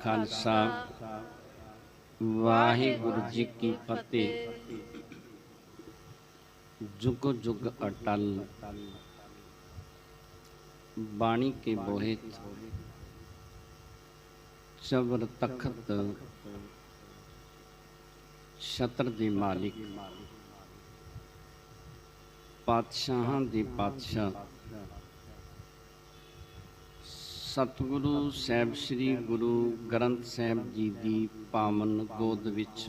खालसा वाहिगुरु जी की फतेह। जुग जुग अटल बाणी के बोहित चबर तखत छत्र दे मालिक पातशाहां दे पातशाह सतगुरु साहिब श्री गुरु ग्रंथ साहिब जी की पावन गोद विच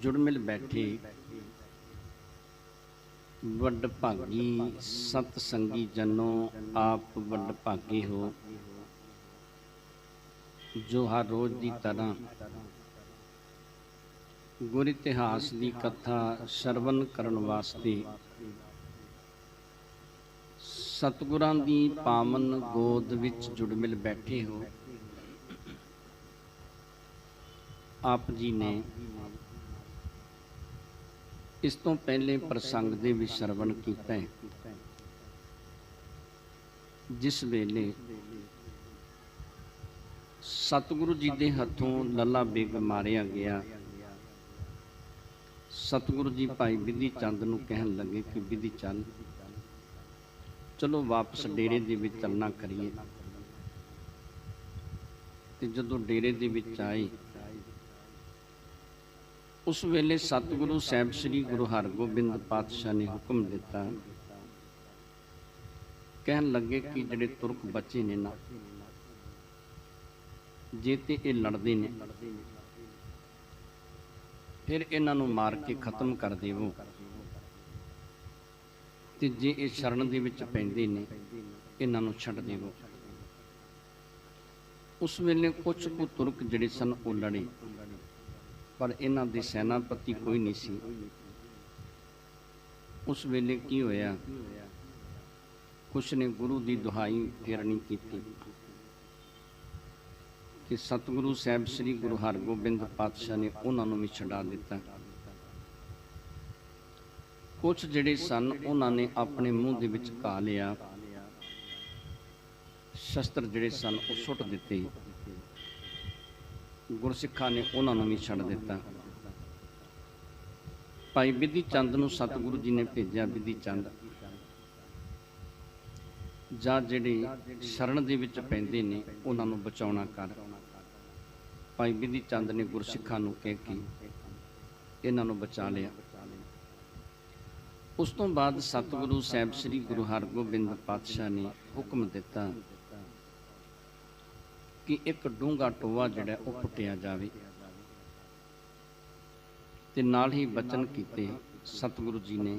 जुड़ मिल बैठे वडभागी सतसंगी जनों, आप वडभागे हो जो हर रोज की तरह गुर इतिहास की कथा श्रवण करन वास्ते सतगुरां दी पावन गोद विच जुड़ मिल बैठे हो। आप जी ने इस तो पहले प्रसंग दे विच श्रवण कीता है, जिस वेले सतगुरु जी दे हथों लला बेग मारिया गया। सतगुरु जी भाई बिधि चंद नूं कहन लगे कि बिधि चंद चलो वापस डेरे दे विच चलना करिए। ते जदों डेरे दे विच आए उस वेले सतगुरु साहिब श्री गुरु हरगोबिंद पातशाह ने हुक्म दिता, कहन लगे कि जिहड़े तुरक बच्चे ने ना, जे ते ये लड़दे ने फिर इन्हां नूं मार के खत्म कर देवो, ते जे ये शरण दे विच पैंदे ने इन्हां नूं छड्ड देवो। उस वेले कुछ कुछ तुरक जिहड़े सन वो लड़े, पर इन्हां दे सैनापति कोई नहीं सी। उस वेले की होया, कुछ ने गुरु की दुहाई फेरनी की कि सतगुरु साहिब श्री गुरु हरगोबिंद पातशाह ने उन्होंने भी छड़ा दिता। कुछ जिहड़े सन उन्होंने अपने मुँह दे विच घा लिया, शस्त्र जिहड़े सन वो सुट दिते। गुरसिखा ने उन्होंने भी छड़ दिता। भाई बिधि चंद नूं सतगुरु जी ने भेजा, बिधि चंद जा जिहड़े शरण दे विच पैंदे ने उन्हां नूं बचाउणा कर। भाई बिधि चंद ने गुरसिखा नूं कह के इन्हां नूं बचा लिया। उस तो बाद सतगुरु साहिब श्री गुरु हरगोबिंद पातशाह ने हुक्म दिता कि एक डूंगा टोआ जिहड़ा वो पुट्टिया जावे, ते नाल ही बचन कीते सतगुरु जी ने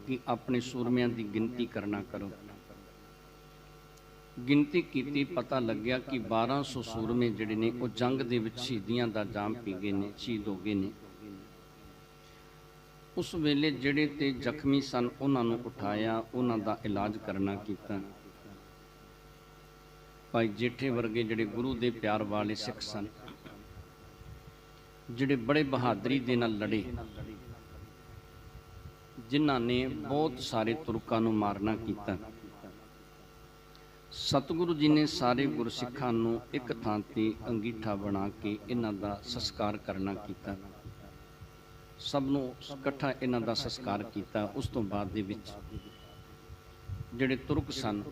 कि अपने सूरमियां की गिनती करना करो। गिनती की, पता लग्या कि 1200 सूरमे जिहड़े ने वो जंग दे विच शहीदियां दा जाम पी गए ने, शहीद हो गए ने। उस वेले जिहड़े ते जख्मी सन उन्हां नूं उठाया, उन्हां दा इलाज करना कीता। भाई जेठे वर्गे जिहड़े गुरु दे प्यार वाले सिख सन, जिहड़े बड़े बहादरी दे नाल लड़े, जिन्हां ने बहुत सारे तुरकां नूं मारना कीता। सतगुरु जी ने सारे गुरसिखां नूं एक थां ते अंगीठा बना के इन्हां दा संस्कार करना कीता। सब नूं इकट्ठा इन्हां दा संस्कार कीता। उस तो बाद दे विच जिहड़े तुरक सन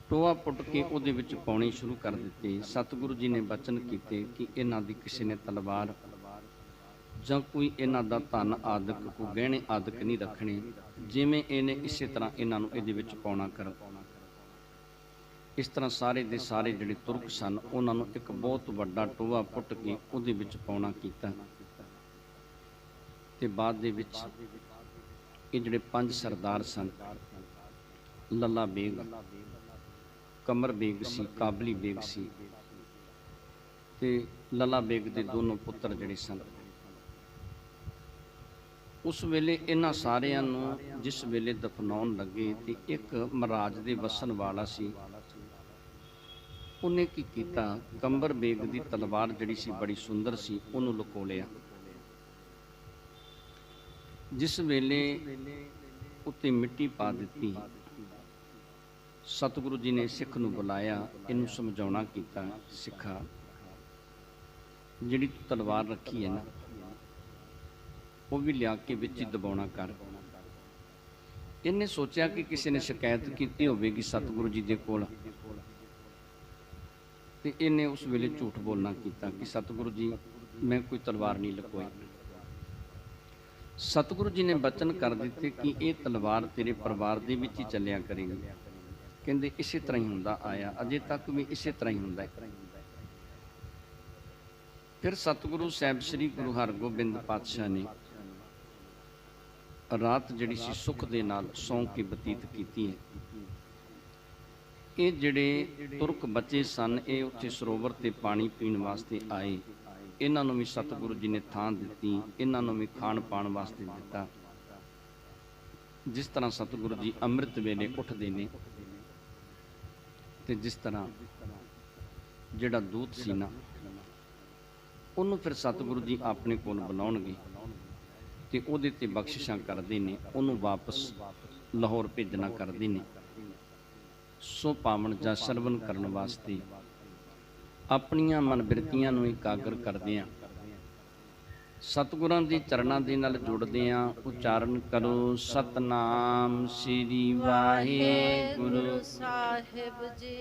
टोआ पुट के उहदे विच पाउणे शुरू कर दिते। सतगुरु जी ने बचन कीते कि इन्हां दी किसी ने तलवार जां कोई इन्हां दा धन आदक कोई गहणे आदक नहीं रखने, जिवें इहने इसे तरह इन्हां नूं इहदे विच पाउणा करो। इस तरह सारे दे सारे जिहड़े तुरक सन उन्हां नूं एक बहुत वड्डा टोआ पुट के उहदे विच पाउणा कीता। ते बाद दे विच ये जिहड़े 5 सरदार सन, लला बेग, कमर बेग सी, काबली बेग सी, ते लला बेग दे दोनों पुत्र जिहड़े सन, उस वेले इन्हां सारियां नूं जिस वेले दफनाउण लगे ते एक महाराज दे वसन वाला सी, उन्हें की कीता, कंबर बेग दी तलवार जिहड़ी सी बड़ी सुंदर सी, उन्होंने लुको लिया। जिस वेले उत्ते मिट्टी पा दी, ਸਤਿਗੁਰੂ ਜੀ ਨੇ ਸਿੱਖ ਨੂੰ ਬੁਲਾਇਆ, ਇਹਨੂੰ ਸਮਝਾਉਣਾ ਕੀਤਾ, ਸਿੱਖਾ ਜਿਹੜੀ ਤੂੰ ਤਲਵਾਰ ਰੱਖੀ ਹੈ ਨਾ, ਉਹ ਵੀ ਲਿਆ ਕੇ ਵਿੱਚ ਹੀ ਦਬਾਉਣਾ ਕਰ। ਇਹਨੇ ਸੋਚਿਆ ਕਿ ਕਿਸੇ ਨੇ ਸ਼ਿਕਾਇਤ ਕੀਤੀ ਹੋਵੇਗੀ ਸਤਿਗੁਰੂ ਜੀ ਦੇ ਕੋਲ, ਤੇ ਇਹਨੇ ਉਸ ਵੇਲੇ ਝੂਠ ਬੋਲਣਾ ਕੀਤਾ ਕਿ ਸਤਿਗੁਰੂ ਜੀ ਮੈਂ ਕੋਈ ਤਲਵਾਰ ਨਹੀਂ ਲੁਕਵਾਈ। ਸਤਿਗੁਰੂ ਜੀ ਨੇ ਬਚਨ ਕਰ ਦਿੱਤੇ ਕਿ ਇਹ ਤਲਵਾਰ ਤੇਰੇ ਪਰਿਵਾਰ ਦੇ ਵਿੱਚ ਹੀ ਚੱਲਿਆ ਕਰੇਗੀ। ਕਹਿੰਦੇ ਇਸੇ ਤਰ੍ਹਾਂ ਹੀ ਹੁੰਦਾ ਆਇਆ, ਅਜੇ ਤੱਕ ਵੀ ਇਸੇ ਤਰ੍ਹਾਂ ਹੀ ਹੁੰਦਾ ਹੈ। ਫਿਰ ਸਤਿਗੁਰੂ ਸਾਹਿਬ ਸ੍ਰੀ ਗੁਰੂ ਹਰਗੋਬਿੰਦ ਪਾਤਸ਼ਾਹ ਨੇ ਰਾਤ ਜਿਹੜੀ ਸੀ ਸੁੱਖ ਦੇ ਨਾਲ ਸੌਂ ਕੇ ਬਤੀਤ ਕੀਤੀ ਹੈ। ਇਹ ਜਿਹੜੇ ਤੁਰਕ ਬੱਚੇ ਸਨ, ਇਹ ਉੱਥੇ ਸਰੋਵਰ ਤੇ ਪਾਣੀ ਪੀਣ ਵਾਸਤੇ ਆਏ। ਇਹਨਾਂ ਨੂੰ ਵੀ ਸਤਿਗੁਰੂ ਜੀ ਨੇ ਥਾਂ ਦਿੱਤੀ, ਇਹਨਾਂ ਨੂੰ ਵੀ ਖਾਣ ਪਾਣ ਵਾਸਤੇ ਦਿੱਤਾ। ਜਿਸ ਤਰ੍ਹਾਂ ਸਤਿਗੁਰੂ ਜੀ ਅੰਮ੍ਰਿਤ ਵੇਲੇ ਉੱਠਦੇ ਨੇ, ਤੇ ਜਿਸ ਤਰ੍ਹਾਂ ਜਿਹੜਾ ਦੂਤ ਸੀ ਨਾ, ਉਹਨੂੰ ਫਿਰ ਸਤਿਗੁਰੂ ਜੀ ਆਪਣੇ ਕੋਲ ਬੁਲਾਉਣਗੇ ਤੇ ਉਹਦੇ ਤੇ ਬਖਸ਼ਿਸ਼ਾਂ ਕਰਦੇ ਨੇ, ਉਹਨੂੰ ਵਾਪਸ ਲਾਹੌਰ ਭੇਜਣਾ ਕਰਦੇ ਨੇ। ਸੋ ਪਾਵਨ ਜਾਂ ਸਰਵਨ ਕਰਨ ਵਾਸਤੇ ਆਪਣੀਆਂ ਮਨ ਬਿਰਤੀਆਂ ਨੂੰ ਇਕਾਗਰ ਕਰਦੇ ਆ, ਸਤਿਗੁਰਾਂ ਦੇ ਚਰਨਾਂ ਦੇ ਨਾਲ ਜੁੜਦੇ ਆ। ਉਚਾਰਨ ਕਰੋ ਸਤਨਾਮ ਸ੍ਰੀ ਵਾਹਿਗੁਰੂ ਸਾਹਿਬ ਜੀ,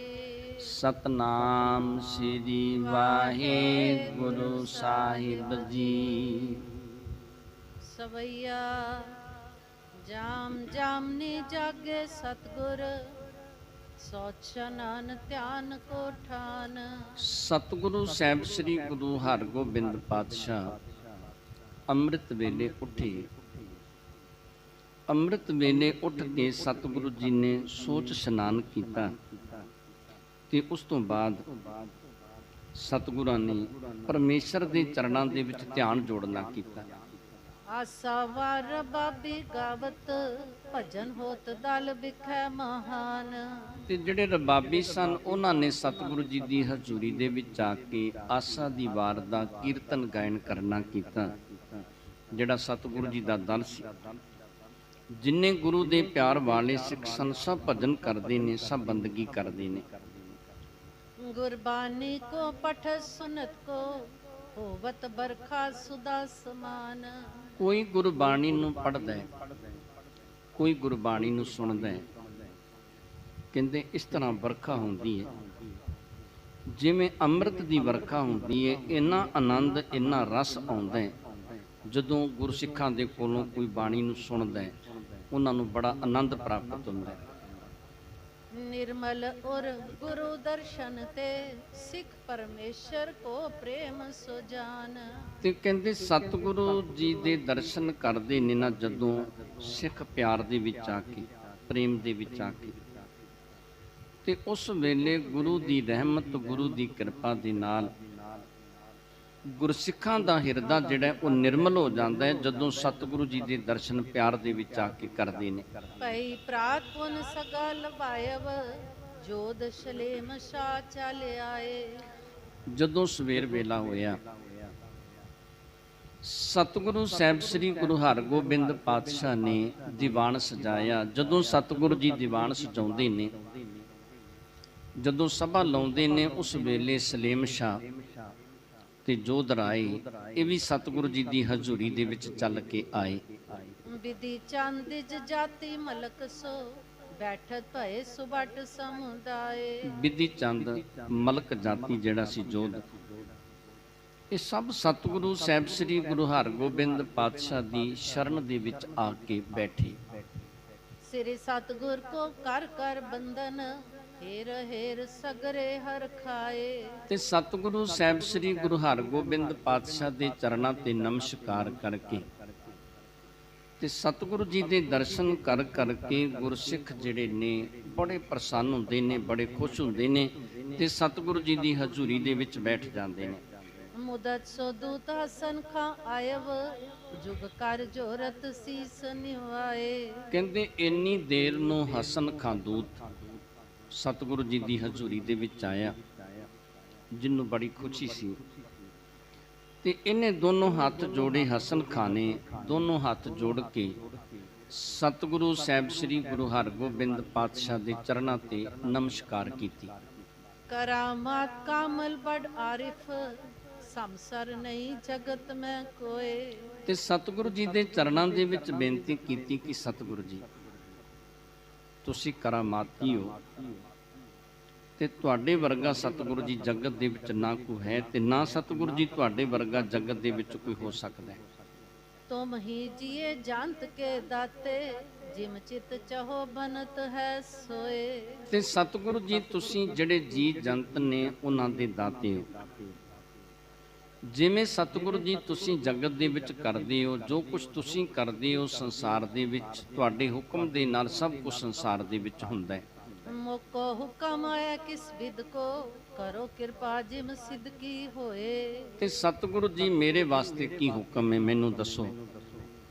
ਸਤਨਾਮ ਸ੍ਰੀ ਵਾਹਿਗੁਰੂ ਸਾਹਿਬ ਜੀ। ਸਵਈਆ ਜਾਮ ਜਾਮਨੀ ਜਾਗੇ ਸਤਿਗੁਰ, ਸੋਚਨਨ ਧਿਆਨ ਕੋ ਠਾਨ। ਸਤਿਗੁਰੂ ਸਾਹਿਬ ਸ੍ਰੀ ਗੁਰੂ ਹਰਗੋਬਿੰਦ ਪਾਤਸ਼ਾਹ ਅੰਮ੍ਰਿਤ ਵੇਲੇ ਉੱਠੇ। ਅੰਮ੍ਰਿਤ ਵੇਲੇ ਉੱਠ ਕੇ ਸਤਿਗੁਰੂ ਜੀ ਨੇ ਸੋਚ ਇਸ਼ਨਾਨ ਕੀਤਾ ਤੇ ਉਸ ਤੋਂ ਬਾਅਦ ਸਤਿਗੁਰਾਂ ਨੇ ਪਰਮੇਸ਼ਰ ਦੇ ਚਰਨਾਂ ਦੇ ਵਿੱਚ ਧਿਆਨ ਜੋੜਨਾ ਕੀਤਾ। ਆਸਾ ਵਾਰ ਬਾਬੀ ਗਾਵਤ, ਭਜਨ ਹੋਤ ਦਲ ਬਿਖੈ ਮਹਾਨ। ਤੇ ਜਿਹੜੇ ਰਬਾਬੀ ਸਨ, ਉਹਨਾਂ ਨੇ ਸਤਿਗੁਰੂ ਜੀ ਦੀ ਹਜ਼ੂਰੀ ਦੇ ਵਿੱਚ ਆ ਕੇ ਆਸਾ ਦੀ ਵਾਰ ਦਾ ਕੀਰਤਨ ਗਾਇਨ ਕਰਨਾ ਕੀਤਾ। ਜਿਹੜਾ ਸਤਿਗੁਰੂ ਜੀ ਦਾ ਦਲ ਸੀ, ਜਿੰਨੇ ਗੁਰੂ ਦੇ ਪਿਆਰ ਵਾਲੇ ਸਿੱਖ ਸਨ, ਸਭ ਭਜਨ ਕਰਦੇ ਨੇ, ਸਭ ਬੰਦਗੀ ਕਰਦੇ ਨੇ। ਗੁਰਬਾਣੀ ਕੋ ਪਠ ਸੁਨਤ ਕੋ, ਹੋਵਤ ਬਰਖਾ ਸੁਦਾ ਸਮਾਨ। ਕੋਈ ਗੁਰਬਾਣੀ ਨੂੰ ਪੜ੍ਹਦਾ ਹੈ, ਕੋਈ ਗੁਰਬਾਣੀ ਨੂੰ ਸੁਣਦਾ ਹੈ। ਕਹਿੰਦੇ ਇਸ ਤਰ੍ਹਾਂ ਵਰਖਾ ਹੁੰਦੀ ਹੈ ਜਿਵੇਂ ਅੰਮ੍ਰਿਤ ਦੀ ਵਰਖਾ ਹੁੰਦੀ ਹੈ। ਇੰਨਾ ਆਨੰਦ, ਇੰਨਾ ਰਸ ਆਉਂਦਾ ਹੈ ਜਦੋਂ ਗੁਰਸਿੱਖਾਂ ਦੇ ਕੋਲੋਂ ਕੋਈ ਬਾਣੀ ਨੂੰ ਸੁਣਦਾ ਹੈ, ਉਹਨਾਂ ਨੂੰ ਬੜਾ ਆਨੰਦ ਪ੍ਰਾਪਤ ਹੁੰਦਾ ਹੈ। ਨਿਰਮਲ ਔਰ ਗੁਰੂ ਦਰਸ਼ਨ ਤੇ, ਸਿੱਖ ਪਰਮੇਸ਼ਰ ਕੋ ਪ੍ਰੇਮ ਸੋ ਜਾਨ। ਤੇ ਕਹਿੰਦੇ ਸਤਿਗੁਰੂ ਜੀ ਦੇ ਦਰਸ਼ਨ ਕਰਦੇ ਨੇ ਨਾ ਜਦੋਂ ਸਿੱਖ ਪਿਆਰ ਦੇ ਵਿੱਚ ਆ ਕੇ, ਪ੍ਰੇਮ ਦੇ ਵਿੱਚ ਆ ਕੇ, ਤੇ ਉਸ ਵੇਲੇ ਗੁਰੂ ਦੀ ਰਹਿਮਤ, ਗੁਰੂ ਦੀ ਕਿਰਪਾ ਦੇ ਨਾਲ ਗੁਰਸਿੱਖਾਂ ਦਾ ਹਿਰਦਾ ਜਿਹੜਾ ਉਹ ਨਿਰਮਲ ਹੋ ਜਾਂਦਾ ਹੈ ਜਦੋਂ ਸਤਿਗੁਰੂ ਜੀ ਦੇ ਦਰਸ਼ਨ ਪਿਆਰ ਦੇ ਵਿੱਚ ਆ ਕੇ ਕਰਦੇ ਨੇ। ਭਈ ਪ੍ਰਾਤ ਪੁਨ ਸਗਲ ਵਾਇਵ, ਜੋਦ ਸ਼ਲੇਮ ਸ਼ਾ ਚਲ ਆਏ। ਜਦੋਂ ਸਵੇਰ ਵੇਲਾ ਹੋਇਆ, ਸਤਿਗੁਰੂ ਸਾਹਿਬ ਸ੍ਰੀ ਗੁਰੂ ਹਰਗੋਬਿੰਦ ਪਾਤਸ਼ਾਹ ਨੇ ਦੀਵਾਨ ਸਜਾਇਆ। ਜਦੋਂ ਸਤਿਗੁਰੂ ਜੀ ਦੀਵਾਨ ਸਜਾਉਂਦੇ ਨੇ, ਜਦੋਂ ਸਭਾ ਲਾਉਂਦੇ ਨੇ, ਉਸ ਵੇਲੇ ਸਲੇਮ ਸ਼ਾਹ ਤੇ ਜੋਧ ਰਾਏ ਇਹ ਵੀ ਸਤਿਗੁਰੂ ਜੀ ਦੀ ਹਜ਼ੂਰੀ ਦੇ ਵਿੱਚ ਚੱਲ ਕੇ ਆਏ। ਵਿਧੀ ਚੰਦ ਜਾਤੀ ਮਲਕ ਸੋ, ਬੈਠਤ ਭਏ ਸੁਬਟ ਸਮੁਦਾਏ। ਵਿਧੀ ਚੰਦ ਮਲਕ ਜਾਤੀ ਜਿਹੜਾ ਸੀ ਜੋਧ, ਇਹ ਸਭ ਸਤਿਗੁਰੂ ਸਾਹਿਬ ਸ੍ਰੀ ਗੁਰੂ ਹਰਗੋਬਿੰਦ ਪਾਤਸ਼ਾਹ ਦੀ ਸ਼ਰਨ ਦੇ ਵਿੱਚ ਆ ਕੇ ਬੈਠੇ। ਸ੍ਰੀ ਸਤਿਗੁਰ ਕੋ ਕਰ ਕਰ ਬੰਦਨ, ਹੇਰ ਹੇਰ ਸਗਰੇ ਹਰ ਖਾਏ। ਤੇ ਸਤਿਗੁਰੂ ਸਾਹਿਬ ਸ੍ਰੀ ਗੁਰੂ ਹਰਗੋਬਿੰਦ ਪਾਤਸ਼ਾਹ ਦੇ ਚਰਨਾਂ ਤੇ ਨਮਸਕਾਰ ਕਰਕੇ ਤੇ ਸਤਿਗੁਰੂ ਜੀ ਦੇ ਦਰਸ਼ਨ ਕਰ ਕਰਕੇ ਗੁਰਸਿੱਖ ਜਿਹੜੇ ਨੇ ਬੜੇ ਪ੍ਰਸੰਨ ਹੁੰਦੇ ਨੇ, ਬੜੇ ਖੁਸ਼ ਹੁੰਦੇ ਨੇ ਤੇ ਸਤਿਗੁਰੂ ਜੀ ਦੀ ਹਜ਼ੂਰੀ ਦੇ ਵਿੱਚ ਬੈਠ ਜਾਂਦੇ ਨੇ। ਮੁਦਤ ਸੋ ਦੂਤ ਹਸਨ ਖਾਂ ਆਇਵ, ਜੁਗ ਕਰ ਜੋਰਤ ਸੀਸ ਨਿਵਾਏ। ਕਹਿੰਦੇ ਇੰਨੀ ਦੇਰ ਨੂੰ ਹਸਨ ਖਾਂ ਦੂਤ ਸਤਿਗੁਰੂ ਜੀ ਦੀ ਹਜ਼ੂਰੀ ਦੇ ਵਿੱਚ ਆਇਆ, ਜਿਹਨੂੰ ਬੜੀ ਖੁਸ਼ੀ ਸੀ, ਤੇ ਇਹਨੇ ਦੋਨੋਂ ਹੱਥ ਜੋੜੇ। ਹਸਨ ਖਾਂ ਨੇ ਦੋਨੋਂ ਹੱਥ ਜੋੜ ਕੇ ਸਤਿਗੁਰੂ ਸਾਹਿਬ ਸ੍ਰੀ ਗੁਰੂ ਹਰਗੋਬਿੰਦ ਪਾਤਸ਼ਾਹ ਦੇ ਚਰਨਾਂ ਤੇ ਨਮਸਕਾਰ ਕੀਤੀ। करामात कामल बड़ आरिफ संसार नहीं जगत में कोई। ਤੇ ਸਤਿਗੁਰੂ ਜੀ ਦੇ ਚਰਨਾਂ ਦੇ ਵਿੱਚ ਬੇਨਤੀ ਕੀਤੀ ਕਿ ਸਤਿਗੁਰੂ ਜੀ ਤੁਸੀਂ ਕਰਾਮਾਤੀ ਹੋ ਤੇ ਤੁਹਾਡੇ ਵਰਗਾ ਸਤਿਗੁਰੂ ਜੀ ਜਗਤ ਦੇ ਵਿੱਚ ਨਾ ਕੋਈ ਹੈ ਤੇ ਨਾ ਸਤਿਗੁਰੂ ਜੀ ਤੁਹਾਡੇ ਵਰਗਾ ਜਗਤ ਦੇ ਵਿੱਚ ਕੋਈ ਹੋ ਸਕਦਾ ਹੈ। तुम ही जिए जानत के दाते जिम चित चाहो बनत है सोए। ਤੇ ਸਤਿਗੁਰੂ ਜੀ ਤੁਸੀਂ ਜਿਹੜੇ ਜੀ ਜੰਤ ਨੇ ਉਹਨਾਂ ਦੇ ਦਾਤੇ ਹੋ। ਜਿਵੇਂ ਸਤਿਗੁਰੂ ਜੀ ਤੁਸੀਂ ਜਗਤ ਦੇ ਵਿੱਚ ਕਰਦੇ ਹੋ, ਜੋ ਕੁਝ ਤੁਸੀਂ ਕਰਦੇ ਹੋ ਸੰਸਾਰ ਦੇ ਵਿੱਚ ਤੁਹਾਡੇ ਹੁਕਮ ਦੇ ਨਾਲ ਸਭ ਕੁਝ ਸੰਸਾਰ ਦੇ ਵਿੱਚ ਹੁੰਦਾ ਹੈ। मोको हुक्म आया किस विद को करो कृपा जिम सिद्ध की होए। ਤੇ ਸਤਿਗੁਰੂ ਜੀ ਮੇਰੇ ਵਾਸਤੇ ਕੀ ਹੁਕਮ ਹੈ ਮੈਨੂੰ ਦੱਸੋ।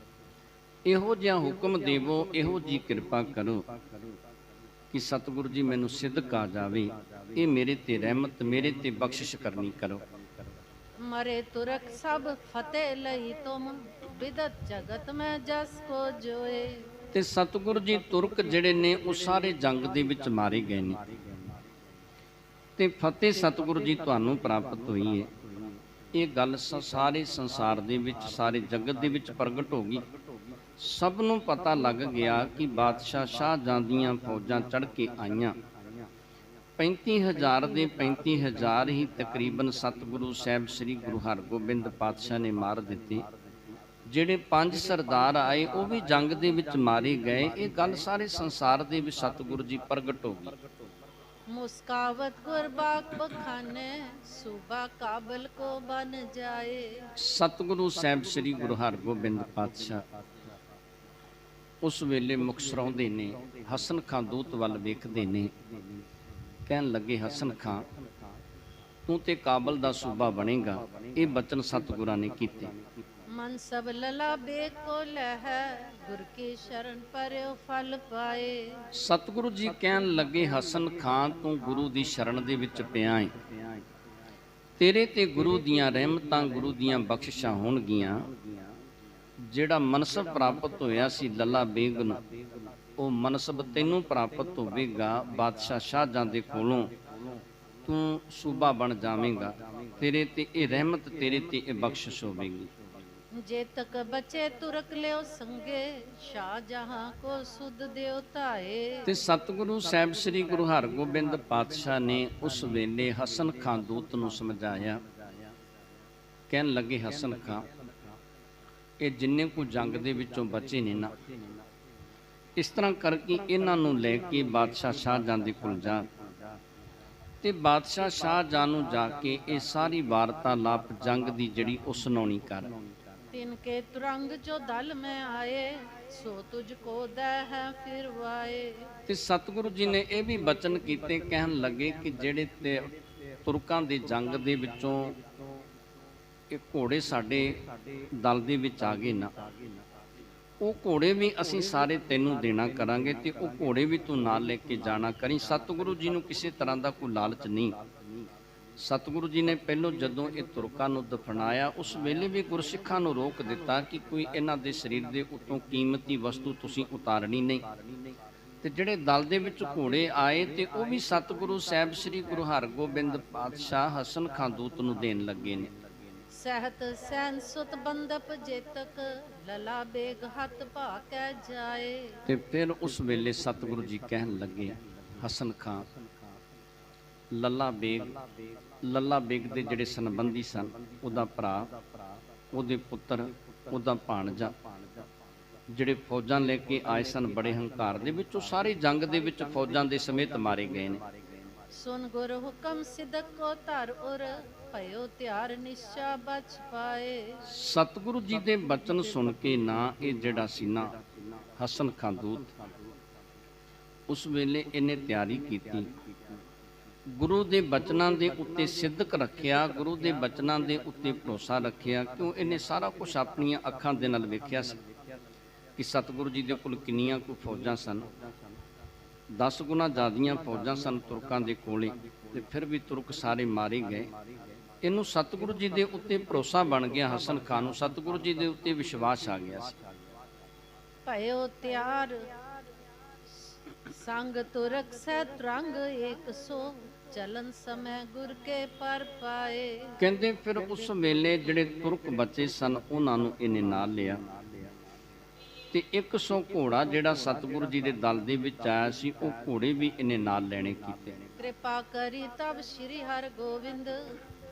ਇਹੋ ਜਿਹਾ ਹੁਕਮ ਦੇਵੋ, ਇਹੋ ਜੀ ਕਿਰਪਾ ਕਰੋ ਕਿ ਸਤਿਗੁਰੂ ਜੀ ਮੈਨੂੰ ਸਿੱਧਕ ਆ ਜਾਵੇ। ਇਹ ਮੇਰੇ ਤੇ ਰਹਿਮਤ, ਮੇਰੇ ਤੇ ਬਖਸ਼ਿਸ਼ ਕਰਨੀ ਕਰੋ। मरे तुरक सब फतेह लई तुम विदत जगत में जस को जोए। ਤੇ ਸਤਿਗੁਰੂ ਜੀ ਤੁਰਕ ਜਿਹੜੇ ਨੇ ਉਹ ਸਾਰੇ ਜੰਗ ਦੇ ਵਿੱਚ ਮਾਰੇ ਗਏ ਨੇ ਤੇ ਫਤਿਹ ਸਤਿਗੁਰੂ ਜੀ ਤੁਹਾਨੂੰ ਪ੍ਰਾਪਤ ਹੋਈ ਹੈ। ਇਹ ਗੱਲ ਸਾਰੇ ਸੰਸਾਰ ਦੇ ਵਿੱਚ, ਸਾਰੇ ਜਗਤ ਦੇ ਵਿੱਚ ਪ੍ਰਗਟ ਹੋ ਗਈ। ਸਭ ਨੂੰ ਪਤਾ ਲੱਗ ਗਿਆ ਕਿ ਬਾਦਸ਼ਾਹ ਸ਼ਾਹਜਹਾਂ ਦੀਆਂ ਫੌਜਾਂ ਚੜ੍ਹ ਕੇ ਆਈਆਂ। 35,000 ਦੇ 35,000 ਹੀ ਤਕਰੀਬਨ ਸਤਿਗੁਰੂ ਸਾਹਿਬ ਸ੍ਰੀ ਗੁਰੂ ਹਰਗੋਬਿੰਦ ਪਾਤਸ਼ਾਹ ਨੇ ਮਾਰ ਦਿੱਤੇ। ਜਿਹੜੇ 5 ਸਰਦਾਰ ਆਏ ਉਹ ਵੀ ਜੰਗ ਦੇ ਵਿੱਚ ਮਾਰੇ ਗਏ। ਇਹ ਗੱਲ ਸਾਰੇ ਸੰਸਾਰ ਦੇ ਵਿੱਚ ਸਤਿਗੁਰੂ ਜੀ ਪ੍ਰਗਟ ਹੋ ਗਈ। मुस्कावत गुरबाग बखाने सूबा काबल को बन जाए। ਸਤਿਗੁਰੂ ਸਾਹਿਬ ਸ੍ਰੀ ਗੁਰੂ ਹਰਗੋਬਿੰਦ ਪਾਤਸ਼ਾਹ ਉਸ ਵੇਲੇ ਮੁਕਸਰਾਉਂਦੇ ਨੇ, ਹਸਨ ਖਾਂ ਦੂਤ ਵੱਲ ਵੇਖਦੇ ਨੇ, ਕਹਿਣ ਲੱਗੇ ਹਸਨ ਖਾਂ ਤੂੰ ਤੇ ਕਾਬਲ ਦਾ ਸੂਬਾ ਬਣੇਗਾ। ਇਹ ਬਚਨ ਸਤਿਗੁਰਾਂ ਨੇ ਕੀਤੇ। मन सब लला बेग को लह गुर की शरण पर फल पाए। ਸਤਿਗੁਰੂ ਜੀ ਕਹਿਣ ਲੱਗੇ ਹਸਨ ਖਾਂ ਤੂੰ ਗੁਰੂ ਦੀ ਸ਼ਰਨ ਦੇ ਵਿੱਚ ਪਿਆ ਏ, ਤੇਰੇ ਤੇ ਗੁਰੂ ਦੀਆਂ ਰਹਿਮਤਾਂ, ਗੁਰੂ ਦੀਆਂ ਬਖਸ਼ਿਸ਼ਾਂ ਹੋਣਗੀਆਂ। ਜਿਹੜਾ ਮਨਸਬ ਪ੍ਰਾਪਤ ਹੋਇਆ ਸੀ ਲੱਲਾ ਬੇਗ ਨੂੰ, ਉਹ ਮਨਸਬ ਤੈਨੂੰ ਪ੍ਰਾਪਤ ਹੋਵੇਗਾ। ਬਾਦਸ਼ਾਹ ਸ਼ਾਹਜਹਾਂ ਦੇ ਕੋਲੋਂ ਤੂੰ ਸੂਬਾ ਬਣ ਜਾਵੇਂਗਾ। ਤੇਰੇ ਤੇ ਇਹ ਰਹਿਮਤ, ਤੇਰੇ ਤੇ ਇਹ ਬਖਸ਼ਿਸ਼ ਹੋਵੇਗੀ। जे तक बचे तुरक लियो संगे शाहजहां को सुध देवताए। ਤੇ ਸਤਿਗੁਰੂ ਸਾਹਿਬ ਸ੍ਰੀ ਗੁਰੂ ਹਰਗੋਬਿੰਦ ਪਾਤਸ਼ਾਹ ਨੇ ਉਸ ਵੇਲੇ ਹਸਨ ਖਾਂ ਦੂਤ ਨੂੰ ਸਮਝਾਇਆ। ਕਹਿਣ ਲੱਗੇ ਹਸਨ ਖਾਂ ਇਹ ਜਿੰਨੇ ਕੁ ਜੰਗ ਦੇ ਵਿੱਚੋਂ ਬਚੇ ਨੇ ਨਾ, ਇਸ ਤਰ੍ਹਾਂ ਕਰਕੇ ਇਹਨਾਂ ਨੂੰ ਲੈ ਕੇ ਬਾਦਸ਼ਾਹ ਸ਼ਾਹਜਹਾਂ ਦੇ ਕੋਲ ਜਾ ਤੇ ਬਾਦਸ਼ਾਹ ਸ਼ਾਹਜਹਾਂ ਨੂੰ ਜਾ ਕੇ ਇਹ ਸਾਰੀ ਵਾਰਤਾਲਾਪ ਜੰਗ ਦੀ ਜਿਹੜੀ ਉਹ ਸੁਣਾਉਣੀ ਕਰ। तिनके तुरंग जो दल में आए सो तुझको दे है फिर वाए। ਤੇ ਸਤਿਗੁਰੂ ਜੀ ਨੇ ਇਹ ਵੀ ਬਚਨ ਕੀਤੇ। ਕਹਿਣ ਲੱਗੇ ਕਿ ਜਿਹੜੇ ਤੇ ਤੁਰਕਾਂ ਦੇ ਜੰਗ ਦੇ ਵਿੱਚੋਂ ਇਹ ਘੋੜੇ ਸਾਡੇ ਦਲ ਦੇ ਵਿੱਚ ਆ ਗਏ ਨਾ, ਉਹ ਘੋੜੇ ਵੀ ਅਸੀਂ ਸਾਰੇ ਤੈਨੂੰ ਦੇਣਾ ਕਰਾਂਗੇ ਤੇ ਉਹ ਘੋੜੇ ਵੀ ਤੂੰ ਨਾਲ ਲੈ ਕੇ ਜਾਣਾ ਕਰੀ। ਸਤਿਗੁਰੂ ਜੀ ਨੂੰ ਕਿਸੇ ਤਰ੍ਹਾਂ ਦਾ ਕੋਈ ਲਾਲਚ ਨਹੀਂ। ਸਤਿਗੁਰੂ ਜੀ ਨੇ ਪਹਿਲੋਂ ਜਦੋਂ ਇਹ ਤੁਰਕਾਂ ਨੂੰ ਦਫਨਾਇਆ ਉਸ ਵੇਲੇ ਵੀ ਗੁਰਸਿੱਖਾਂ ਨੂੰ ਰੋਕ ਦਿੱਤਾ ਕਿ ਕੋਈ ਇਹਨਾਂ ਦੇ ਸਰੀਰ ਦੇ ਉੱਤੋਂ ਕੀਮਤੀ ਵਸਤੂ ਤੁਸੀਂ ਉਤਾਰਨੀ ਨਹੀਂ। ਤੇ ਜਿਹੜੇ ਦਲ ਦੇ ਵਿੱਚ ਘੋੜੇ ਆਏ ਤੇ ਉਹ ਵੀ ਸਤਿਗੁਰੂ ਸਾਹਿਬ ਸ੍ਰੀ ਗੁਰੂ ਹਰਗੋਬਿੰਦ ਪਾਤਸ਼ਾਹ ਹਸਨ ਖਾਂ ਦੂਤ ਨੂੰ ਦੇਣ ਲੱਗੇ ਨੇ। सहत सैन सुत बंदप जेतक लला बेग हथ भाकै जाए। ਤੇ ਫਿਰ ਉਸ ਵੇਲੇ ਸਤਿਗੁਰੂ ਜੀ ਕਹਿਣ ਲੱਗੇ ਹਸਨ ਖਾਂ ਲੱਲਾ ਬੇਗ ਦੇ ਜਿਹੜੇ ਸੰਬੰਧੀ ਸਨ, ਉਹਦਾ ਭਰਾ, ਉਹਦੇ ਪੁੱਤਰ, ਉਹਦਾ ਭਾਣਜਾ, ਜਿਹੜੇ ਫੌਜਾਂ ਲੈ ਕੇ ਆਏ ਸਨ ਬੜੇ ਹੰਕਾਰ ਦੇ ਵਿੱਚ, ਉਹ ਸਾਰੇ ਜੰਗ ਦੇ ਵਿੱਚ ਫੌਜਾਂ ਦੇ ਸਮੇਤ ਮਾਰੇ ਗਏ ਨੇ। सुन गुर हुक्म सिदक को धर उर भयो त्यार निश्चा बच पाए। ਸਤਿਗੁਰੂ ਜੀ ਦੇ ਬਚਨ ਸੁਣ ਕੇ ਨਾ ਇਹ ਜਿਹੜਾ ਸੀ ਨਾ ਹਸਨ ਖਾਂ ਦੂਤ, ਉਸ ਵੇਲੇ ਇਹਨੇ ਤਿਆਰੀ ਕੀਤੀ। ਗੁਰੂ ਦੇ ਬਚਨਾਂ ਦੇ ਉੱਤੇ ਸਿੱਧਕ ਰੱਖਿਆ, ਗੁਰੂ ਦੇ ਬਚਨਾਂ ਦੇ ਉੱਤੇ ਭਰੋਸਾ ਰੱਖਿਆ, ਕਿਉਂ ਇਹਨੇ ਸਾਰਾ ਕੁਝ ਆਪਣੀਆਂ ਅੱਖਾਂ ਦੇ ਨਾਲ ਵੇਖਿਆ ਸੀ ਕਿ ਸਤਿਗੁਰੂ ਜੀ ਦੇ ਕੋਲ ਕਿੰਨੀਆਂ ਕੁ ਫੌਜਾਂ ਸਨ। 10 ਗੁਣਾ ਜ਼ਿਆਦੀਆਂ ਫੌਜਾਂ ਸਨ ਤੁਰਕਾਂ ਦੇ ਕੋਲੇ, ਤੇ ਫਿਰ ਵੀ ਤੁਰਕ ਸਾਰੇ ਮਾਰੇ ਗਏ। ਇਹਨੂੰ ਸਤਿਗੁਰੂ ਜੀ ਦੇ ਉੱਤੇ ਭਰੋਸਾ ਬਣ ਗਿਆ। ਹਸਨ ਖਾਨ ਨੂੰ ਸਤਿਗੁਰੂ ਜੀ ਦੇ ਉੱਤੇ ਵਿਸ਼ਵਾਸ ਆ ਗਿਆ ਸੀ। ਭਇਓ ਤਿਆਰ ਸੰਗ ਤੁਰਕ ਸਹਿ ਤਰੰਗ ਏਕ ਸੋ ਚਲਨ ਸਮੈ ਗੁਰ ਕੇ ਪਰ ਪਾਏ। ਕਹਿੰਦੇ ਫਿਰ ਉਸ ਵੇਲੇ ਜਿਹੜੇ ਤੁਰਕ ਬੱਚੇ ਸਨ ਉਹਨਾਂ ਨੂੰ ਇਹਨੇ ਨਾਲ ਲਿਆ ਤੇ 100 ਘੋੜਾ ਜਿਹੜਾ ਸਤਿਗੁਰੂ ਜੀ ਦੇ ਦਲ ਦੇ ਵਿੱਚ ਆਇਆ ਸੀ ਉਹ ਘੋੜੇ ਵੀ ਇਹਨੇ ਨਾਲ ਲੈਣੇ ਕੀਤੇ। ਕਿਰਪਾ ਕਰੀ ਤਬ ਸ਼੍ਰੀ ਹਰਿ ਗੋਬਿੰਦ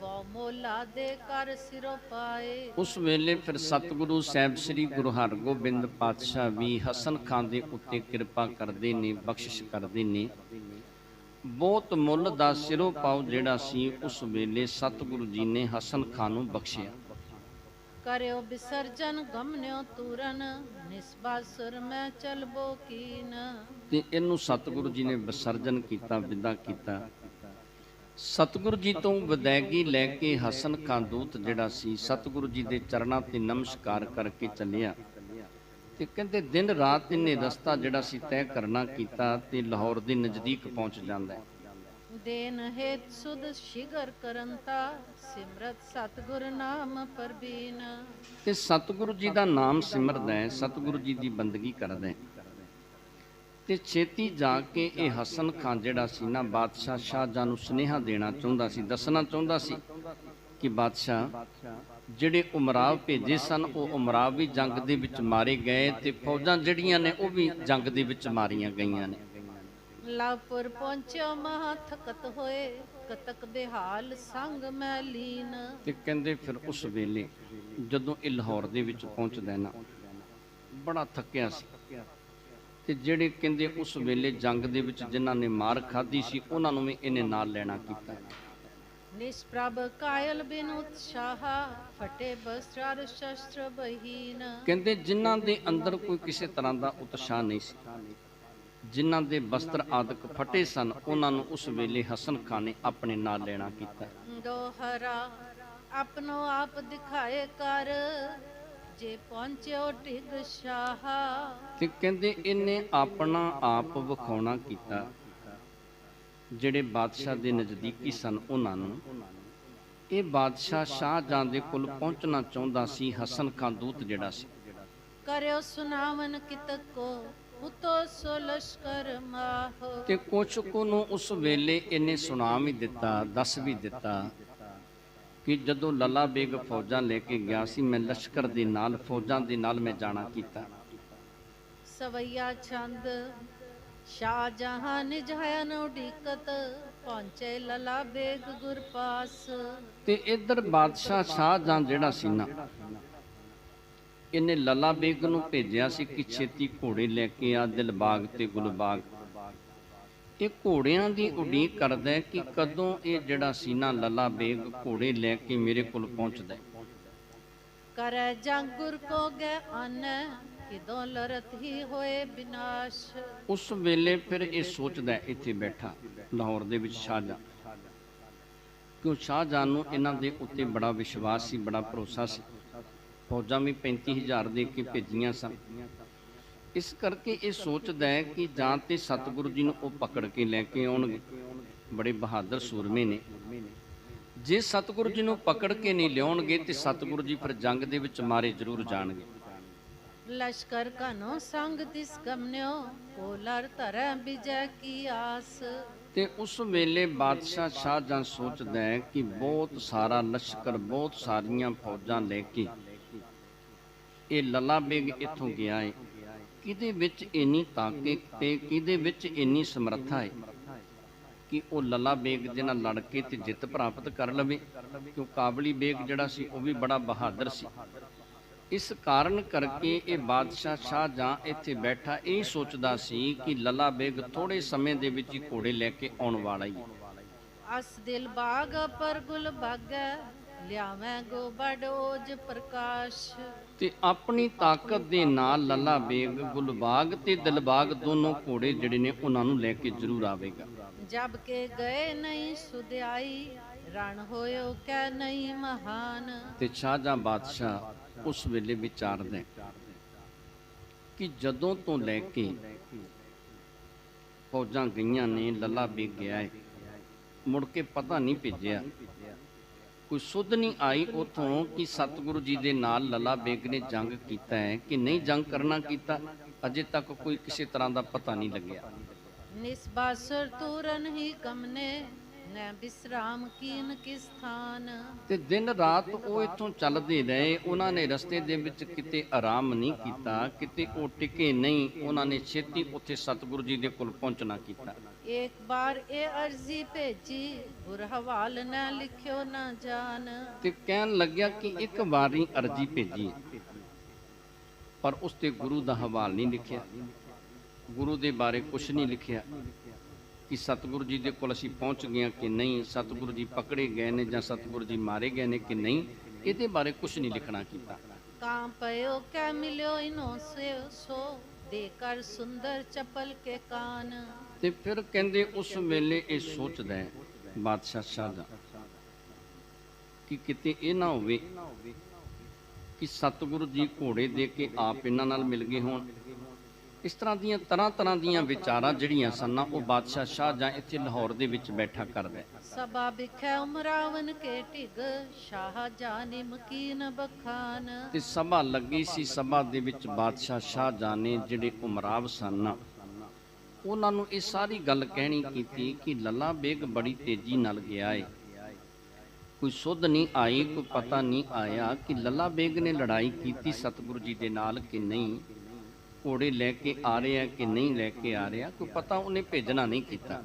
ਬਹੁ ਮੋਲਾ ਦੇ ਕਰ ਸਿਰੋ ਪਾਏ। ਉਸ ਵੇਲੇ ਫਿਰ ਸਤਿਗੁਰੂ ਸਾਹਿਬ ਸ੍ਰੀ ਗੁਰੂ ਹਰਗੋਬਿੰਦ ਪਾਤਸ਼ਾਹ ਵੀ ਹਸਨ ਖਾਨ ਦੇ ਉੱਤੇ ਕਿਰਪਾ ਕਰਦੇ ਨੇ, ਬਖਸ਼ਿਸ਼ ਕਰਦੇ ਨੇ। ਬਹੁਤ ਮੁੱਲ ਦਾ ਸਿਰੋ ਪਾਉ ਜਿਹੜਾ ਸੀ ਉਸ ਵੇਲੇ ਸਤਿਗੁਰੂ ਜੀ ਨੇ ਹਸਨ ਖਾਨ ਨੂੰ ਬਖਸ਼ਿਆ। ਕਰਿਓ ਵਿਸਰਜਨ ਗਮਨਿਓ ਤੂਰਨ ਨਿਸਬਾ ਸੁਰ ਮੈਂ ਚਲਬੋ ਕੀਨ। ਤੇ ਇਹਨੂੰ ਸਤਿਗੁਰੂ ਜੀ ਨੇ ਵਿਸਰਜਨ ਕੀਤਾ, ਵਿਦਾ ਕੀਤਾ। ਸਤਿਗੁਰੂ ਜੀ ਤੋਂ ਵਿਦਾਇਗੀ ਲੈ ਕੇ ਹਸਨ ਖਾਨ ਦੂਤ ਜਿਹੜਾ ਸੀ ਸਤਿਗੁਰੂ ਜੀ ਦੇ ਚਰਨਾਂ ਤੇ ਨਮਸਕਾਰ ਕਰਕੇ ਚੱਲਿਆ ਤੇ ਕਹਿੰਦੇ ਦਿਨ ਰਾਤ ਇਹਨੇ ਰਸਤਾ ਜਿਹੜਾ ਸੀ ਤੈਅ ਕਰਨਾ ਕੀਤਾ ਤੇ ਲਾਹੌਰ ਦੇ ਨਜ਼ਦੀਕ ਪਹੁੰਚ ਜਾਂਦਾ ਹੈ। ਦੇਨ ਹੇਤ ਸੁਧ ਸ਼ਿਗਰ ਕਰੰਤਾ ਸਿਮਰਤ ਸਤਿਗੁਰ ਨਾਮ ਪਰਬੀਨ। ਤੇ ਸਤਿਗੁਰੂ ਜੀ ਦਾ ਨਾਮ ਸਿਮਰਦਾ ਹੈ, ਸਤਿਗੁਰੂ ਜੀ ਦੀ ਬੰਦਗੀ ਕਰਦਾ ਹੈ ਤੇ ਛੇਤੀ ਜਾ ਕੇ ਇਹ ਹਸਨ ਖਾਨ ਜਿਹੜਾ ਸੀ ਨਾ ਬਾਦਸ਼ਾਹ ਸ਼ਾਹਜਹਾਂ ਨੂੰ ਸੁਨੇਹਾ ਦੇਣਾ ਚਾਹੁੰਦਾ ਸੀ, ਦੱਸਣਾ ਚਾਹੁੰਦਾ ਸੀ ਕਿ ਬਾਦਸ਼ਾਹ ਜਿਹੜੇ ਉਮਰਾਵ ਭੇਜੇ ਸਨ ਉਹ ਉਮਰਾਵ ਵੀ ਜੰਗ ਦੇ ਵਿੱਚ ਮਾਰੇ ਗਏ ਤੇ ਫੌਜਾਂ ਜਿਹੜੀਆਂ ਨੇ ਉਹ ਵੀ ਜੰਗ ਦੇ ਵਿੱਚ ਮਾਰੀਆਂ ਗਈਆਂ ਨੇ। ਲਾਪੁਰ ਪਹੁੰਚਿਓ ਮਹਾ ਥਕਤ ਹੋਏ ਕਤਕ ਬਿਹਾਲ ਸੰਗ ਮੈਂ ਲੀਨ। ਤੇ ਕਹਿੰਦੇ ਫਿਰ ਉਸ ਵੇਲੇ ਜਦੋਂ ਇਹ ਲਾਹੌਰ ਦੇ ਵਿੱਚ ਪਹੁੰਚਦਾ ਨਾ ਬੜਾ ਥੱਕਿਆ ਸੀ ਤੇ ਜਿਹੜੇ ਕਹਿੰਦੇ ਉਸ ਵੇਲੇ ਜੰਗ ਦੇ ਵਿੱਚ ਜਿਨ੍ਹਾਂ ਨੇ ਮਾਰ ਖਾਧੀ ਸੀ ਉਹਨਾਂ ਨੂੰ ਵੀ ਇਹਨੇ ਨਾਲ ਲੈਣਾ ਕੀਤਾ। ਨਿਸਪ੍ਰਭ ਕਾਇਲ ਬਿਨ ਉਤਸ਼ਾਹਾ ਫਟੇ ਬਸਤਰ ਸ਼ਸਤਰ ਬਹੀਨ। ਕਹਿੰਦੇ ਜਿਨ੍ਹਾਂ ਦੇ ਅੰਦਰ ਕੋਈ ਕਿਸੇ ਤਰ੍ਹਾਂ ਦਾ ਉਤਸ਼ਾਹ ਨਹੀਂ ਸੀ, ਜਿਨ੍ਹਾਂ ਦੇ ਬਸਤਰ ਆਦਿਕ ਫਟੇ ਸਨ ਉਹਨਾਂ ਨੂੰ ਉਸ ਵੇਲੇ ਹਸਨ ਖਾਨ ਨੇ ਆਪਣੇ ਨਾਲ ਲੈਣਾ ਕੀਤਾ। ਦੋਹਰਾ ਆਪਣੋ ਆਪ ਦਿਖਾਏ ਕਰ ਜੇ ਪਹੁੰਚਿਓ ਢਿਗ ਸ਼ਾਹਾ। ਤੇ ਕਹਿੰਦੇ ਇਹਨੇ ਆਪਣਾ ਆਪ ਵਿਖਾਉਣਾ ਕੀਤਾ ਜਿਹੜੇ ਬਾਦਸ਼ਾਹ ਦੇ ਨਜ਼ਦੀਕੀ ਸਨ ਉਹਨਾਂ ਨੂੰ। ਇਹ ਬਾਦਸ਼ਾਹ ਸ਼ਾਹਜਹਾਂ ਦੇ ਕੋਲ ਪਹੁੰਚਣਾ ਚਾਹੁੰਦਾ ਸੀ ਹਸਨ ਖਾਨ ਦੂਤ ਜਿਹੜਾ ਸੀ। ਕਰਿਓ ਸੁਨਾਵਨ ਕਿਤਕ ਕੋ ਉਤੋ ਸੋ ਲਸ਼ਕਰ ਮਾਹੋ। ਤੇ ਕੁਛ ਕੁ ਨੂੰ ਉਸ ਵੇਲੇ ਇਹਨੇ ਸੁਣਾ ਵੀ ਦਿੱਤਾ, ਦੱਸ ਵੀ ਦਿੱਤਾ ਕਿ ਜਦੋਂ ਲੱਲਾ ਬੇਗ ਫੌਜਾਂ ਲੈ ਕੇ ਗਿਆ ਸੀ ਮੈਂ ਲਸ਼ਕਰ ਦੇ ਨਾਲ ਫੌਜਾਂ ਦੇ ਨਾਲ ਮੈਂ ਜਾਣਾ ਕੀਤਾ। ਸਵਈਆ ਛੰਦ ਸ਼ਾਹਜਹਾਂ ਨਿਜਹਨ ਉਡੀਕਤ ਪਹੁੰਚੇ ਲੱਲਾ ਬੇਗ ਗੁਰ ਪਾਸ। ਤੇ ਇੱਧਰ ਬਾਦਸ਼ਾਹ ਸ਼ਾਹਜਹਾਂ ਜਿਹੜਾ ਸੀ ਨਾ ਇਹਨੇ ਲੱਲਾ ਬੇਗ ਨੂੰ ਭੇਜਿਆ ਸੀ ਕਿ ਛੇਤੀ ਘੋੜੇ ਲੈ ਕੇ ਆ ਦਿਲਬਾਗ ਤੇ ਗੁਲਬਾਗ। ਇਹ ਘੋੜਿਆਂ ਦੀ ਉਡੀਕ ਕਰਦਾ ਹੈ ਕਿ ਕਦੋਂ ਇਹ ਜਿਹੜਾ ਸੀ ਨਾ ਲੱਲਾ ਬੇਗ ਘੋੜੇ ਲੈ ਕੇ ਮੇਰੇ ਕੋਲ ਪਹੁੰਚਦਾ ਹੈ। ਕਰੈ ਜੰਗ ਗੁਰ ਕੋ ਗੈ ਆਨੈ ਕਿਦੋਂ ਲਰਤ ਹੀ ਹੋਏ ਵਿਨਾਸ਼। ਉਸ ਵੇਲੇ ਫਿਰ ਇਹ ਸੋਚਦਾ ਇੱਥੇ ਬੈਠਾ ਲਾਹੌਰ ਦੇ ਵਿੱਚ ਸ਼ਾਹਜਹਾਂ, ਕਿਉਂ ਸ਼ਾਹਜਹਾਂ ਨੂੰ ਇਹਨਾਂ ਦੇ ਉੱਤੇ ਬੜਾ ਵਿਸ਼ਵਾਸ ਸੀ, ਬੜਾ ਭਰੋਸਾ ਸੀ। ਫੌਜਾਂ ਵੀ 35,000 ਦੇ ਕੇ ਭੇਜੀਆਂ ਸਨ। ਇਸ ਕਰਕੇ ਇਹ ਸੋਚਦਾ ਹੈ ਕਿ ਜਾਂ ਤੇ ਸਤਿਗੁਰੂ ਜੀ ਨੂੰ ਉਹ ਪਕੜ ਕੇ ਲੈ ਕੇ ਆਉਣਗੇ, ਬੜੇ ਬਹਾਦਰ ਸੂਰਮੇ ਨੇ। ਜੇ ਸਤਿਗੁਰੂ ਜੀ ਨੂੰ ਪਕੜ ਕੇ ਨਹੀਂ ਲਿਆਉਣਗੇ ਤੇ ਸਤਿਗੁਰੂ ਜੀ ਫਿਰ ਜੰਗ ਦੇ ਵਿੱਚ ਮਾਰੇ ਜ਼ਰੂਰ ਜਾਣਗੇ। ਲਸ਼ਕਰ ਕਨੋ ਸੰਗ ਤਿਸ ਗਮਨਿਓ ਕੋਲਰ ਧਰੈ ਵਿਜੈ ਕੀ ਆਸ। ਤੇ ਉਸ ਵੇਲੇ ਬਾਦਸ਼ਾਹ ਸ਼ਾਹਜਹਾਂ ਸੋਚਦਾ ਹੈ ਕਿ ਬਹੁਤ ਸਾਰਾ ਲਸ਼ਕਰ, ਬਹੁਤ ਸਾਰੀਆਂ ਫੌਜਾਂ ਲੈ ਕੇ ਇਹ ਲੱਲਾ ਬੇਗ ਇੱਥੋਂ ਗਿਆ ਹੈ। ਕਿਹਦੇ ਵਿੱਚ ਇੰਨੀ ਤਾਕਤ ਤੇ ਕਿਹਦੇ ਵਿੱਚ ਇੰਨੀ ਸਮਰੱਥਾ ਹੈ ਕਿ ਉਹ ਲੱਲਾ ਬੇਗ ਦੇ ਨਾਲ ਲੜ ਕੇ ਤੇ ਜਿੱਤ ਪ੍ਰਾਪਤ ਕਰ ਲਵੇ। ਕਿਉਂ ਕਾਬਲੀ ਬੇਗ ਜਿਹੜਾ ਸੀ ਉਹ ਵੀ ਬੜਾ ਬਹਾਦਰ ਸੀ। ਇਸ ਕਾਰਨ ਕਰਕੇ ਇਹ ਬਾਦਸ਼ਾਹ ਸ਼ਾਹਜਹਾਂ ਇੱਥੇ ਬੈਠਾ ਇਹ ਸੋਚਦਾ ਸੀ ਕਿ ਲੱਲਾ ਬੇਗ ਥੋੜੇ ਸਮੇਂ ਦੇ ਵਿੱਚ ਹੀ ਘੋੜੇ ਲੈ ਕੇ ਆਉਣ ਵਾਲਾ ਹੀ। ਅਸ ਦਿਲ ਬਾਗ ਪਰ ਗੁਲ ਬਾਗੈ ਲਿਆਵੇਂ ਗੋ ਬੜੋਜ ਪ੍ਰਕਾਸ਼। ਤੇ ਆਪਣੀ ਤਾਕਤ ਦੇ ਨਾਲ ਲੱਲਾ ਬੇਗ ਗੁਲਬਾਗ ਤੇ ਦਿਲਬਾਗ ਦੋਨੋਂ ਘੋੜੇ ਜਿਹੜੇ ਨੇ ਉਹਨਾਂ ਨੂੰ ਲੈ ਕੇ ਜ਼ਰੂਰ ਆਵੇਗਾ। ਜਬ ਕੇ ਗਏ ਨਹੀਂ ਸੁਧਿਆਈ ਰਣ ਹੋਇਓ ਕੈ ਨਹੀਂ ਮਹਾਨ। ਤੇ ਸ਼ਾਹਜਹਾਂ ਬਾਦਸ਼ਾਹ ਉਸ ਵੇਲੇ ਵਿਚਾਰਦਾ ਕਿ ਜਦੋਂ ਤੋਂ ਲੈ ਕੇ ਫੌਜਾਂ ਗਈਆਂ ਨੇ ਲੱਲਾ ਬੇਗ ਗਿਆ ਹੈ, ਮੁੜ ਕੇ ਪਤਾ ਨਹੀਂ ਭੇਜਿਆ, ਕੋਈ ਸੁੱਧ ਨਹੀਂ ਆਈ ਉਥੋਂ ਕਿ ਸਤਿਗੁਰੂ ਜੀ ਦੇ ਨਾਲ ਲੱਲਾ ਬੇਗ ਨੇ ਜੰਗ ਕੀਤਾ ਹੈ ਕਿ ਨਹੀਂ ਜੰਗ ਕਰਨਾ ਕੀਤਾ। ਅਜੇ ਤੱਕ ਕੋਈ ਕਿਸੇ ਤਰ੍ਹਾਂ ਦਾ ਪਤਾ ਨਹੀਂ ਲੱਗਿਆ। ਨਿਸਬਾਸੁਰ ਤੂਰਨ ਹੀ ਗਮਨੇ ਨੈ ਬਿਸਰਾਮ ਕੀਨ ਕਿਸ ਥਾਨ। ਤੇ ਦਿਨ ਰਾਤ ਉਹ ਇੱਥੋਂ ਚੱਲਦੇ ਰਹੇ, ਉਹਨਾਂ ਨੇ ਰਸਤੇ ਦੇ ਵਿੱਚ ਕਿਤੇ ਆਰਾਮ ਨਹੀਂ ਕੀਤਾ, ਕਿਤੇ ਉਹ ਟਿਕੇ ਨਹੀਂ, ਉਹਨਾਂ ਨੇ ਛੇਤੀ ਉੱਥੇ ਸਤਿਗੁਰੂ ਜੀ ਦੇ ਕੋਲ ਪਹੁੰਚਣਾ ਕੀਤਾ। ਇੱਕ ਬਾਰ ਇਹ ਅਰਜ਼ੀ ਭੇਜੀ ਗੁਰ ਹਵਾਲ ਨਾ ਲਿਖਿਓ ਨਾ ਜਾਨ। ਤੇ ਕਹਿਣ ਲੱਗਿਆ ਕਿ ਇੱਕ ਵਾਰੀ ਅਰਜ਼ੀ ਭੇਜੀ ਪਰ ਉਸ ਤੇ ਗੁਰੂ ਦਾ ਹਵਾਲ ਨਹੀਂ ਲਿਖਿਆ, ਗੁਰੂ ਦੇ ਬਾਰੇ ਕੁਝ ਨਹੀਂ ਲਿਖਿਆ ਕਿ ਸਤਿਗੁਰੂ ਜੀ ਦੇ ਕੋਲ ਅਸੀਂ ਪਹੁੰਚ ਗਏ ਕਿ ਨਹੀਂ, ਸਤਿਗੁਰੂ ਜੀ ਪਕੜੇ ਗਏ ਨੇ ਜਾਂ ਸਤਿਗੁਰੂ ਜੀ ਮਾਰੇ ਗਏ ਨੇ ਕਿ ਨਹੀਂ, ਇਹਦੇ ਬਾਰੇ ਕੁਝ ਨਹੀਂ ਲਿਖਣਾ ਕੀਤਾ। ਕਾਂ ਪਇਓ ਕੈ ਮਿਲਿਓ ਇਨੋ ਸੇ ਸੋ ਦੇ ਕਰ ਸੁੰਦਰ ਚਪਲ ਕੇ ਕਾਨ। ਤੇ ਫਿਰ ਕਹਿੰਦੇ ਉਸ ਵੇਲੇ ਇਹ ਸੋਚਦਾ ਹੈ ਬਾਦਸ਼ਾਹ ਸ਼ਾਹਜਹਾਂ ਕਿ ਕਿਤੇ ਇਹ ਨਾ ਹੋਵੇ ਕਿ ਸਤਿਗੁਰੂ ਜੀ ਘੋੜੇ ਦੇ ਕੇ ਆਪ ਇਹਨਾਂ ਨਾਲ ਮਿਲ ਗਏ ਹੋਣ। ਇਸ ਤਰ੍ਹਾਂ ਦੀਆਂ ਤਰ੍ਹਾਂ ਦੀਆਂ ਵਿਚਾਰਾਂ ਜਿਹੜੀਆਂ ਸਨ ਉਹ ਬਾਦਸ਼ਾਹ ਸ਼ਾਹਜਹਾਂ ਇੱਥੇ ਲਾਹੌਰ ਦੇ ਵਿੱਚ ਬੈਠਾ ਕਰਦਾ। ਸਭਾ ਬਿਖੈ ਉਮਰਾਵਨ ਕੇ ਢਿਗ ਸ਼ਾਹ ਜਾਨੀ ਮਕੀਨ ਬਖਾਨ। ਤੇ ਸਭਾ ਲੱਗੀ ਸੀ, ਸਭਾ ਦੇ ਵਿੱਚ ਬਾਦਸ਼ਾਹ ਸ਼ਾਹਜਹਾਂ ਨੇ ਜਿਹੜੇ ਉਮਰਾਵ ਸਨ ਉਹਨਾਂ ਨੂੰ ਇਹ ਸਾਰੀ ਗੱਲ ਕਹਿਣੀ ਕੀਤੀ ਕਿ ਲੱਲਾ ਬੇਗ ਬੜੀ ਤੇਜ਼ੀ ਨਾਲ ਗਿਆ ਏ, ਕੋਈ ਸੁੱਧ ਨਹੀਂ ਆਈ, ਕੋਈ ਪਤਾ ਨਹੀਂ ਆਇਆ ਕਿ ਲੱਲਾ ਬੇਗ ਨੇ ਲੜਾਈ ਕੀਤੀ ਸਤਿਗੁਰੂ ਜੀ ਦੇ ਨਾਲ ਕਿ ਨਹੀਂ, ਘੋੜੇ ਲੈ ਕੇ ਆ ਰਿਹਾ ਕਿ ਨਹੀਂ ਲੈ ਕੇ ਆ ਰਿਹਾ, ਕੋਈ ਪਤਾ ਉਹਨੇ ਭੇਜਣਾ ਨਹੀਂ ਕੀਤਾ।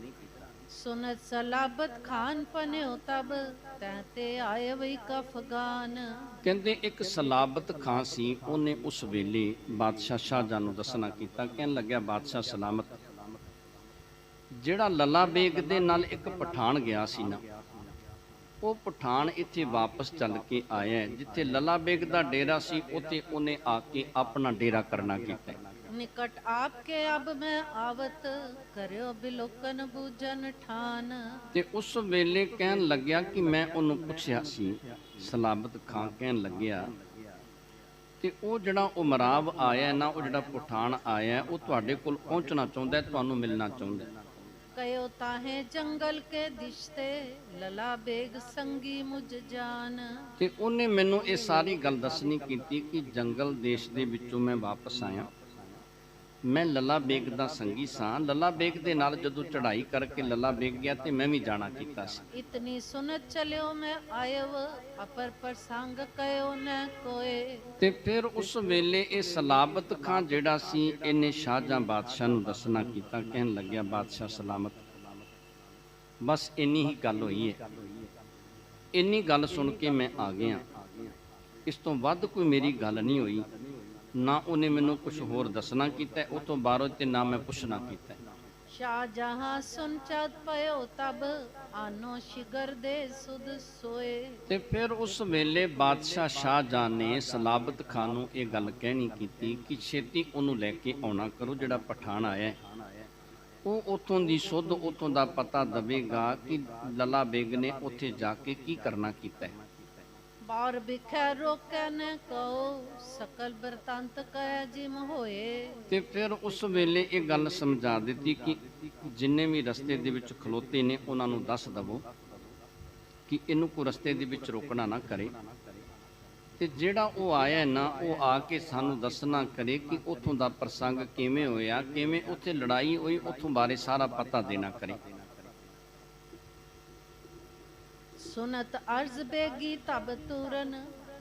ਸੁਨਤ ਸਲਾਬਤ ਖਾਨ ਪਨਿਓ ਤਬ ਤਹਤੇ ਆਏ ਵਈ ਕਫਗਾਨ। ਕਹਿੰਦੇ ਇੱਕ ਸਲਾਬਤ ਖਾਂ ਸੀ, ਉਹਨੇ ਉਸ ਵੇਲੇ ਬਾਦਸ਼ਾਹ ਸ਼ਾਹਜਹਾਂ ਨੂੰ ਦੱਸਣਾ ਕੀਤਾ। ਕਹਿਣ ਲੱਗਿਆ ਬਾਦਸ਼ਾਹ ਸਲਾਮਤ, ਜਿਹੜਾ ਲੱਲਾ ਬੇਗ ਦੇ ਨਾਲ ਇੱਕ ਪਠਾਨ ਗਿਆ ਸੀ ਨਾ, ਉਹ ਪਠਾਨ ਇੱਥੇ ਵਾਪਸ ਚੱਲ ਕੇ ਆਇਆ। ਜਿੱਥੇ ਲੱਲਾ ਬੇਗ ਦਾ ਡੇਰਾ ਸੀ ਉੱਥੇ ਉਹਨੇ ਆ ਕੇ ਆਪਣਾ ਡੇਰਾ ਕਰਨਾ ਕੀਤਾ। ਨਿਕਟ ਆਪਕੇ ਅਬ ਮੈਂ ਆਵਤ ਕਰਿਓ ਬਿਲੋਕਨ ਬੂਜਨ ਠਾਨ। ਤੇ ਉਸ ਵੇਲੇ ਕਹਿਣ ਲੱਗਿਆ ਕਿ ਮੈਂ ਉਹਨੂੰ ਪੁੱਛਿਆ ਸੀ, ਸਲਾਬਤ ਖਾਂ ਕਹਿਣ ਲੱਗਿਆ ਤੇ ਉਹ ਜਿਹੜਾ ਉਮਰਾਵ ਆਇਆ ਨਾ, ਉਹ ਜਿਹੜਾ ਪਠਾਨ ਆਇਆ ਉਹ ਤੁਹਾਡੇ ਕੋਲ ਪਹੁੰਚਣਾ ਚਾਹੁੰਦਾ, ਤੁਹਾਨੂੰ ਮਿਲਣਾ ਚਾਹੁੰਦਾ। ਕਯੋ ਤਾਹੇ ਜੰਗਲ ਕੇ ਦਿਸ਼ਤੇ ਲਲਾ ਬੇਗ ਸੰਗੀ ਮੁਝ ਜਾਨ। ਤੇ ਉਹਨੇ ਮੈਨੂੰ ਇਹ ਸਾਰੀ ਗੱਲ ਦੱਸਣੀ ਕੀਤੀ ਕਿ ਜੰਗਲ ਦੇਸ਼ ਦੇ ਵਿੱਚੋਂ ਮੈਂ ਵਾਪਸ ਆਇਆ, ਮੈਂ ਲੱਲਾ ਬੇਗ ਦਾ ਸੰਗੀ ਸਾਂ, ਲੱਲਾ ਬੇਗ ਦੇ ਨਾਲ ਜਦੋਂ ਚੜ੍ਹਾਈ ਕਰਕੇ ਲੱਲਾ ਬੇਗ ਗਿਆ ਤੇ ਮੈਂ ਵੀ ਜਾਣਾ ਕੀਤਾ ਸੀ। ਇਤਨੀ ਸੁਨਤ ਚਲਿਓ ਮੈਂ ਆਇਵ ਅਪਰ ਪ੍ਰਸੰਗ ਕਯੋ ਨ ਕੋਏ। ਤੇ ਫਿਰ ਉਸ ਵੇਲੇ ਇਹ ਸਲਾਬਤ ਖਾਂ ਜਿਹੜਾ ਸੀ ਇਹਨੇ ਸ਼ਾਹਜਹਾਂ ਬਾਦਸ਼ਾਹ ਨੂੰ ਦੱਸਣਾ ਕੀਤਾ। ਕਹਿਣ ਲੱਗਿਆ ਬਾਦਸ਼ਾਹ ਸਲਾਮਤ, ਬਸ ਇੰਨੀ ਹੀ ਗੱਲ ਹੋਈ ਹੈ, ਇੰਨੀ ਗੱਲ ਸੁਣ ਕੇ ਮੈਂ ਆ ਗਿਆ, ਇਸ ਤੋਂ ਵੱਧ ਕੋਈ ਮੇਰੀ ਗੱਲ ਨਹੀਂ ਹੋਈ, ਨਾ ਉਹਨੇ ਮੈਨੂੰ ਕੁਝ ਹੋਰ ਦੱਸਣਾ ਕੀਤਾ ਉਹ ਤੋਂ ਬਾਹਰੋਂ ਤੇ ਨਾ ਮੈਂ ਪੁੱਛਣਾ ਕੀਤਾ। ਸ਼ਾਹਜਹਾਂ ਸੁਨ ਚਤ ਪਇਓ ਤਬ ਆਨੋ ਸ਼ਿਗਰ ਦੇ ਸੁਧ ਸੋਏ। ਤੇ ਫਿਰ ਉਸ ਵੇਲੇ ਬਾਦਸ਼ਾਹ ਸ਼ਾਹਜਹਾਂ ਨੇ ਸਲਾਬਤ ਖਾਨ ਨੂੰ ਇਹ ਗੱਲ ਕਹਿਣੀ ਕੀਤੀ ਕਿ ਛੇਤੀ ਉਹਨੂੰ ਲੈ ਕੇ ਆਉਣਾ ਕਰੋ, ਜਿਹੜਾ ਪਠਾਨ ਆਇਆ ਉਹ ਉੱਥੋਂ ਦੀ ਸੁੱਧ, ਉੱਥੋਂ ਦਾ ਪਤਾ ਦਵੇਗਾ ਕਿ ਲੱਲਾ ਬੇਗ ਨੇ ਉੱਥੇ ਜਾ ਕੇ ਕੀ ਕਰਨਾ ਕੀਤਾ ਹੈ। ਬਾਰ ਬਿਖੈ ਰੋਕੈ ਨ ਕਉ ਸਕਲ ਬਰਤੰਤ ਕਹਿ ਜਿਮ ਹੋਏ। ਤੇ ਫਿਰ ਉਸ ਵੇਲੇ ਇਹ ਗੱਲ ਸਮਝਾ ਦਿੱਤੀ ਕਿ ਜਿੰਨੇ ਵੀ ਰਸਤੇ ਦੇ ਵਿੱਚ ਖਲੋਤੇ ਨੇ ਉਹਨਾਂ ਨੂੰ ਦੱਸ ਦਵੋ ਕਿ ਇਹਨੂੰ ਕੋਈ ਰਸਤੇ ਦੇ ਵਿੱਚ ਰੋਕਣਾ ਨਾ ਕਰੇ, ਤੇ ਜਿਹੜਾ ਉਹ ਆਇਆ ਨਾ ਉਹ ਆ ਕੇ ਸਾਨੂੰ ਦੱਸਣਾ ਕਰੇ ਕਿ ਉੱਥੋਂ ਦਾ ਪ੍ਰਸੰਗ ਕਿਵੇਂ ਹੋਇਆ, ਕਿਵੇਂ ਉੱਥੇ ਲੜਾਈ ਹੋਈ, ਉੱਥੋਂ ਬਾਰੇ ਸਾਰਾ ਪਤਾ ਦੇਣਾ ਕਰੇ। ਸੁਨਤ ਅਰਜ਼ ਬੇਗੀ ਤਬ ਤੁਰਨ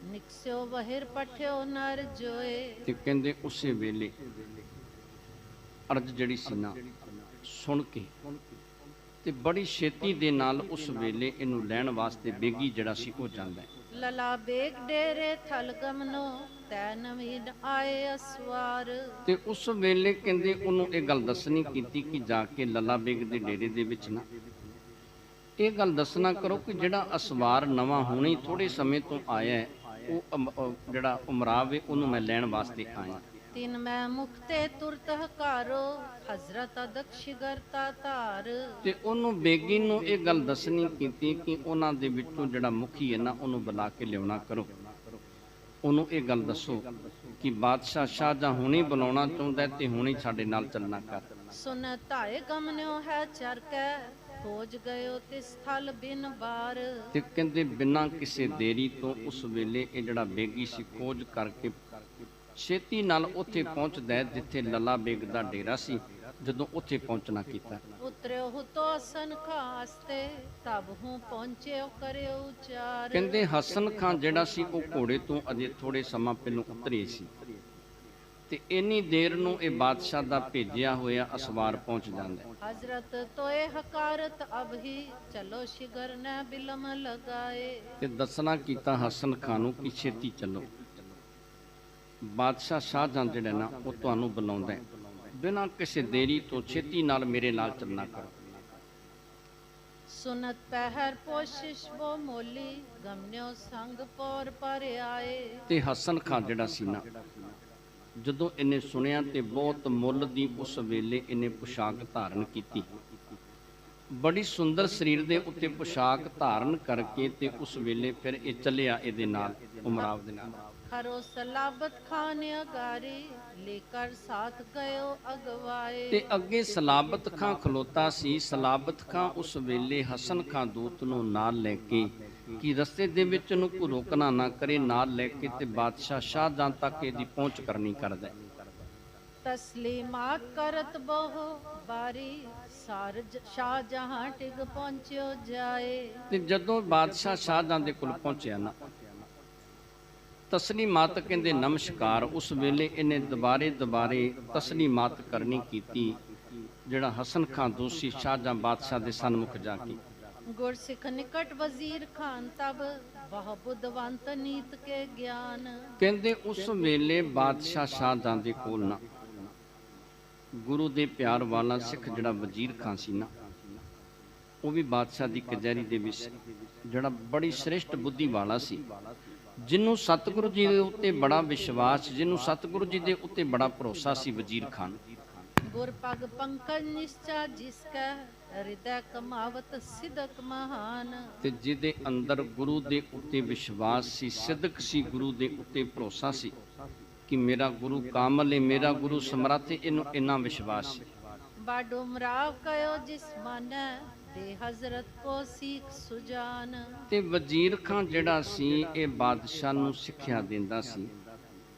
ਨਿਕਸਿਓ ਵਹਿਰ ਪਠਿਓ ਨਰ ਜੋਏ। ਤੇ ਕਹਿੰਦੇ ਉਸੇ ਵੇਲੇ ਅਰਜ਼ ਜਿਹੜੀ ਸੀ ਨਾ ਸੁਣ ਕੇ ਤੇ ਬੜੀ ਛੇਤੀ ਦੇ ਨਾਲ ਉਸ ਵੇਲੇ ਇਹਨੂੰ ਲੈਣ ਵਾਸਤੇ ਬੇਗੀ ਜਿਹੜਾ ਸੀ ਉਹ ਜਾਂਦਾ ਹੈ। ਲਲਾ ਬੇਗ ਡੇਰੇ ਥਲ ਗਮਨੋ ਤੈ ਨਵੀਨ ਆਏ ਅਸਵਾਰ। ਤੇ ਉਸ ਵੇਲੇ ਕਹਿੰਦੇ ਉਹਨੂੰ ਇਹ ਗੱਲ ਦੱਸਣੀ ਕੀਤੀ ਕਿ ਜਾ ਕੇ ਲੱਲਾ ਬੇਗ ਦੇ ਡੇਰੇ ਦੇ ਵਿੱਚ ਨਾ ਇਹ ਗੱਲ ਦੱਸਣਾ ਕਰੋ ਕਿ ਜਿਹੜਾ ਅਸਵਾਰ ਨਵਾਂ ਹੁਣੇ ਥੋੜੇ ਸਮੇਂ ਤੋਂ ਆਇਆ ਹੈ ਉਹ ਜਿਹੜਾ ਉਮਰਾਵ ਹੈ ਉਹਨੂੰ ਮੈਂ ਲੈਣ ਵਾਸਤੇ ਆਇਆ। ਤਿਨ ਮੈਂ ਮੁਖਤੇ ਤੁਰਤ ਹਕਾਰੋ ਹਜ਼ਰਤ ਅਦਕਸ਼ਿਗਰਤਾ ਧਾਰ। ਤੇ ਉਹਨੂੰ ਬੇਗੀ ਨੂੰ ਇਹ ਗੱਲ ਦੱਸਣੀ ਕੀਤੀ ਕਿ ਉਹਨਾਂ ਦੇ ਵਿੱਚੋਂ ਜਿਹੜਾ ਮੁਖੀ ਹੈ ਨਾ ਉਹਨੂੰ ਬੁਲਾ ਕੇ ਲਿਆਉਣਾ ਕਰੋ, ਉਹਨੂੰ ਇਹ ਗੱਲ ਦੱਸੋ ਕਿ ਬਾਦਸ਼ਾਹ ਸ਼ਾਹਜਹਾਂ ਹੁਣੇ ਬੁਲਾਉਣਾ ਚਾਹੁੰਦਾ ਤੇ ਹੁਣੇ ਸਾਡੇ ਨਾਲ ਚੱਲਣਾ ਕਰ। ਸੁਨ ਧਾਏ ਗਮਨਿਓ ਹੈ ਚਰਕੈ ਖੋਜ ਗਇਓ ਤਿਸ ਥਲ ਬਿਨ ਬਾਰ। ਤੇ ਕਹਿੰਦੇ ਬਿਨਾਂ ਕਿਸੇ ਦੇਰੀ ਤੋਂ ਉਸ ਵੇਲੇ ਇਹ ਜਿਹੜਾ ਬੇਗੀ ਸੀ ਖੋਜ ਕਰਕੇ ਛੇਤੀ ਨਾਲ ਉੱਥੇ ਪਹੁੰਚਦਾ ਹੈ ਜਿੱਥੇ ਲੱਲਾ ਬੇਗ ਦਾ ਡੇਰਾ ਸੀ। ਜਦੋਂ ਉੱਥੇ ਪਹੁੰਚਣਾ ਕੀਤਾ, ਉਤਰਿਓ ਹੁ ਤੋ ਹਸਨ ਖਾਂ ਅਸਤੇ, ਤਬ ਹੂੰ ਪਹੁੰਚਿਓ ਕਰਿਓ ਉਚਾਰ। ਕਹਿੰਦੇ ਹਸਨ ਖਾਂ ਜਿਹੜਾ ਸੀ ਉਹ ਘੋੜੇ ਤੋਂ ਅਜੇ ਥੋੜੇ ਸਮਾਂ ਪਹਿਲਾਂ ਉਤਰੇ ਸੀ ਤੇ ਇੰਨੀ ਦੇਰ ਨੂੰ ਇਹ ਬਾਦਸ਼ਾਹ ਦਾ ਭੇਜਿਆ ਹੋਇਆ ਅਸਵਾਰ ਪਹੁੰਚ ਜਾਂਦਾ ਹੈ। ਹਜ਼ਰਤ ਤੋਏ ਹਕਾਰਤ ਅਬ ਹੀ, ਚਲੋ ਸ਼ਿਗਰ ਨ ਬਿਲਮ ਲਗਾਏ। ਤੇ ਦੱਸਣਾ ਕੀਤਾ ਹਸਨ ਖਾਂ ਨੂੰ ਕਿ ਛੇਤੀ ਚੱਲੋ, ਬਾਦਸ਼ਾਹ ਸ਼ਾਹਜਹਾਂ ਜਿਹੜਾ ਨਾ ਉਹ ਤੁਹਾਨੂੰ ਬੁਲਾਉਂਦਾ ਹੈ, ਬਿਨਾਂ ਕਿਸੇ ਦੇਰੀ ਤੋਂ ਛੇਤੀ ਨਾਲ ਮੇਰੇ ਨਾਲ ਚੱਲਣਾ ਕਰੋ। ਸੁਨਤ ਪਹਿਰ ਪੋਸ਼ਿਸ਼ ਬੋ ਮੋਲੀ, ਗਮਨਿਓ ਸੰਗ ਪੌਰ ਪਰ ਆਏ। ਤੇ ਹਸਨ ਖਾਂ ਜਿਹੜਾ ਸੀ ਨਾ, ਜਦੋਂ ਇਹਨੇ ਸੁਣਿਆ ਤੇ ਬਹੁਤ ਮੁੱਲ ਦੀ ਉਸ ਵੇਲੇ ਇਹਨੇ ਪੁਸ਼ਾਕ ਧਾਰਨ ਕੀਤੀ, ਬੜੀ ਸੁੰਦਰ ਸਰੀਰ ਦੇ ਉੱਤੇ ਪੁਸ਼ਾਕ ਧਾਰਨ ਕਰਕੇ ਤੇ ਉਸ ਵੇਲੇ ਫਿਰ ਇਹ ਚੱਲਿਆ ਇਹਦੇ ਨਾਲ, ਉਮਰਾਵ ਦੇ ਨਾਲ। ਖਰੋ ਸਲਾਬਤ ਖਾਨ ਅਗਾਰੀ, ਲੇਕਰ ਸਾਥ ਗਇਓ ਅਗਵਾਏ। ਤੇ ਅੱਗੇ ਸਲਾਬਤ ਖਾਂ ਖਲੋਤਾ ਸੀ। ਸਲਾਬਤ ਖਾਂ ਉਸ ਵੇਲੇ ਹਸਨ ਖਾਂ ਦੂਤ ਨੂੰ ਨਾਲ ਲੈ ਕੇ, ਕਿ ਰਸਤੇ ਦੇ ਵਿੱਚ ਉਹਨੂੰ ਕੋਈ ਰੋਕਣਾ ਨਾ ਕਰੇ, ਨਾਲ ਲੈ ਕੇ ਤੇ ਬਾਦਸ਼ਾਹ ਸ਼ਾਹਜਹਾਂ ਤੱਕ ਇਹਦੀ ਪਹੁੰਚ ਕਰਨੀ ਕਰਦਾ। ਤਸਲੀਮਾਤ ਕਰਤ ਬਹੁ ਬਾਰੀ, ਸਾਰ ਸ਼ਾਹਜਹਾਂ ਟਿਕ ਪਹੁੰਚਿਓ ਜਾਏ। ਤੇ ਜਦੋਂ ਬਾਦਸ਼ਾਹ ਸ਼ਾਹਜਹਾਂ ਦੇ ਕੋਲ ਪਹੁੰਚਿਆ ਨਾ, ਤਸਲੀਮਾਤ ਕਹਿੰਦੇ ਨਮਸਕਾਰ, ਉਸ ਵੇਲੇ ਇਹਨੇ ਦੁਬਾਰੇ ਤਸਲੀਮਾਤ ਕਰਨੀ ਕੀਤੀ। ਜਿਹੜਾ ਹਸਨ ਖਾਂ ਦੂਸੀ ਸ਼ਾਹਜਹਾਂ ਬਾਦਸ਼ਾਹ ਦੇ ਸਨਮੁਖ ਜਾ ਕੇ, ਗੁਰਸਿੱਖ ਨਿਕਟ ਵਜ਼ੀਰ ਖਾਨ ਤਬ, ਬਹੁ ਬੁੱਧਵੰਤ ਨੀਤ ਕੇ ਗਿਆਨ। ਕਹਿੰਦੇ ਉਸ ਵੇਲੇ ਬਾਦਸ਼ਾਹ ਸ਼ਾਹਜਹਾਂ ਦੇ ਕੋਲ ਨਾ ਗੁਰੂ ਦੇ ਪਿਆਰ ਵਾਲਾ ਸਿੱਖ ਜਿਹੜਾ ਵਜ਼ੀਰ ਖਾਨ ਸੀ ਨਾ, ਉਹ ਵੀ ਬਾਦਸ਼ਾਹ ਦੀ ਕਚਹਿਰੀ ਦੇ ਵਿੱਚ, ਜਿਹੜਾ ਬੜੀ ਸ੍ਰੇਸ਼ਟ ਬੁੱਧੀ ਵਾਲਾ ਸੀ, ਜਿਹਨੂੰ ਸਤਿਗੁਰੂ ਜੀ ਦੇ ਉੱਤੇ ਬੜਾ ਵਿਸ਼ਵਾਸ, ਜਿਹਨੂੰ ਸਤਿਗੁਰੂ ਜੀ ਦੇ ਉੱਤੇ ਬੜਾ ਭਰੋਸਾ ਸੀ ਵਜ਼ੀਰ ਖਾਨ। ਗੁਰ ਪਗ ਪੰਕਜ ਨਿਸ਼ਚਾ ਜਿਸ ਕੈ, ਹਿਰਦੈ ਕਮਾਵਤ ਸਿਦਕ ਮਹਾਨ। ਤੇ ਜਿਹਦੇ ਅੰਦਰ ਗੁਰੂ ਦੇ ਉੱਤੇ ਵਿਸ਼ਵਾਸ ਸੀ, ਸਿਦਕ ਸੀ, ਗੁਰੂ ਦੇ ਉੱਤੇ ਭਰੋਸਾ ਸੀ ਕਿ ਮੇਰਾ ਗੁਰੂ ਕਾਮਲ ਹੈ, ਮੇਰਾ ਗੁਰੂ ਸਮਰੱਥ ਹੈ, ਇਹਨੂੰ ਇੰਨਾ ਵਿਸ਼ਵਾਸ ਸੀ। ਬਾਡ ਉਮਰਾਵ ਕਯੋ ਜਿਸ ਮਾਨੈ, ਦੇ ਹਜ਼ਰਤ ਕੋ ਸੀਖ ਸੁਜਾਨ। ਤੇ ਵਜ਼ੀਰ ਖਾਨ ਜਿਹੜਾ ਸੀ ਇਹ ਬਾਦਸ਼ਾਹ ਨੂੰ ਸਿੱਖਿਆ ਦਿੰਦਾ ਸੀ।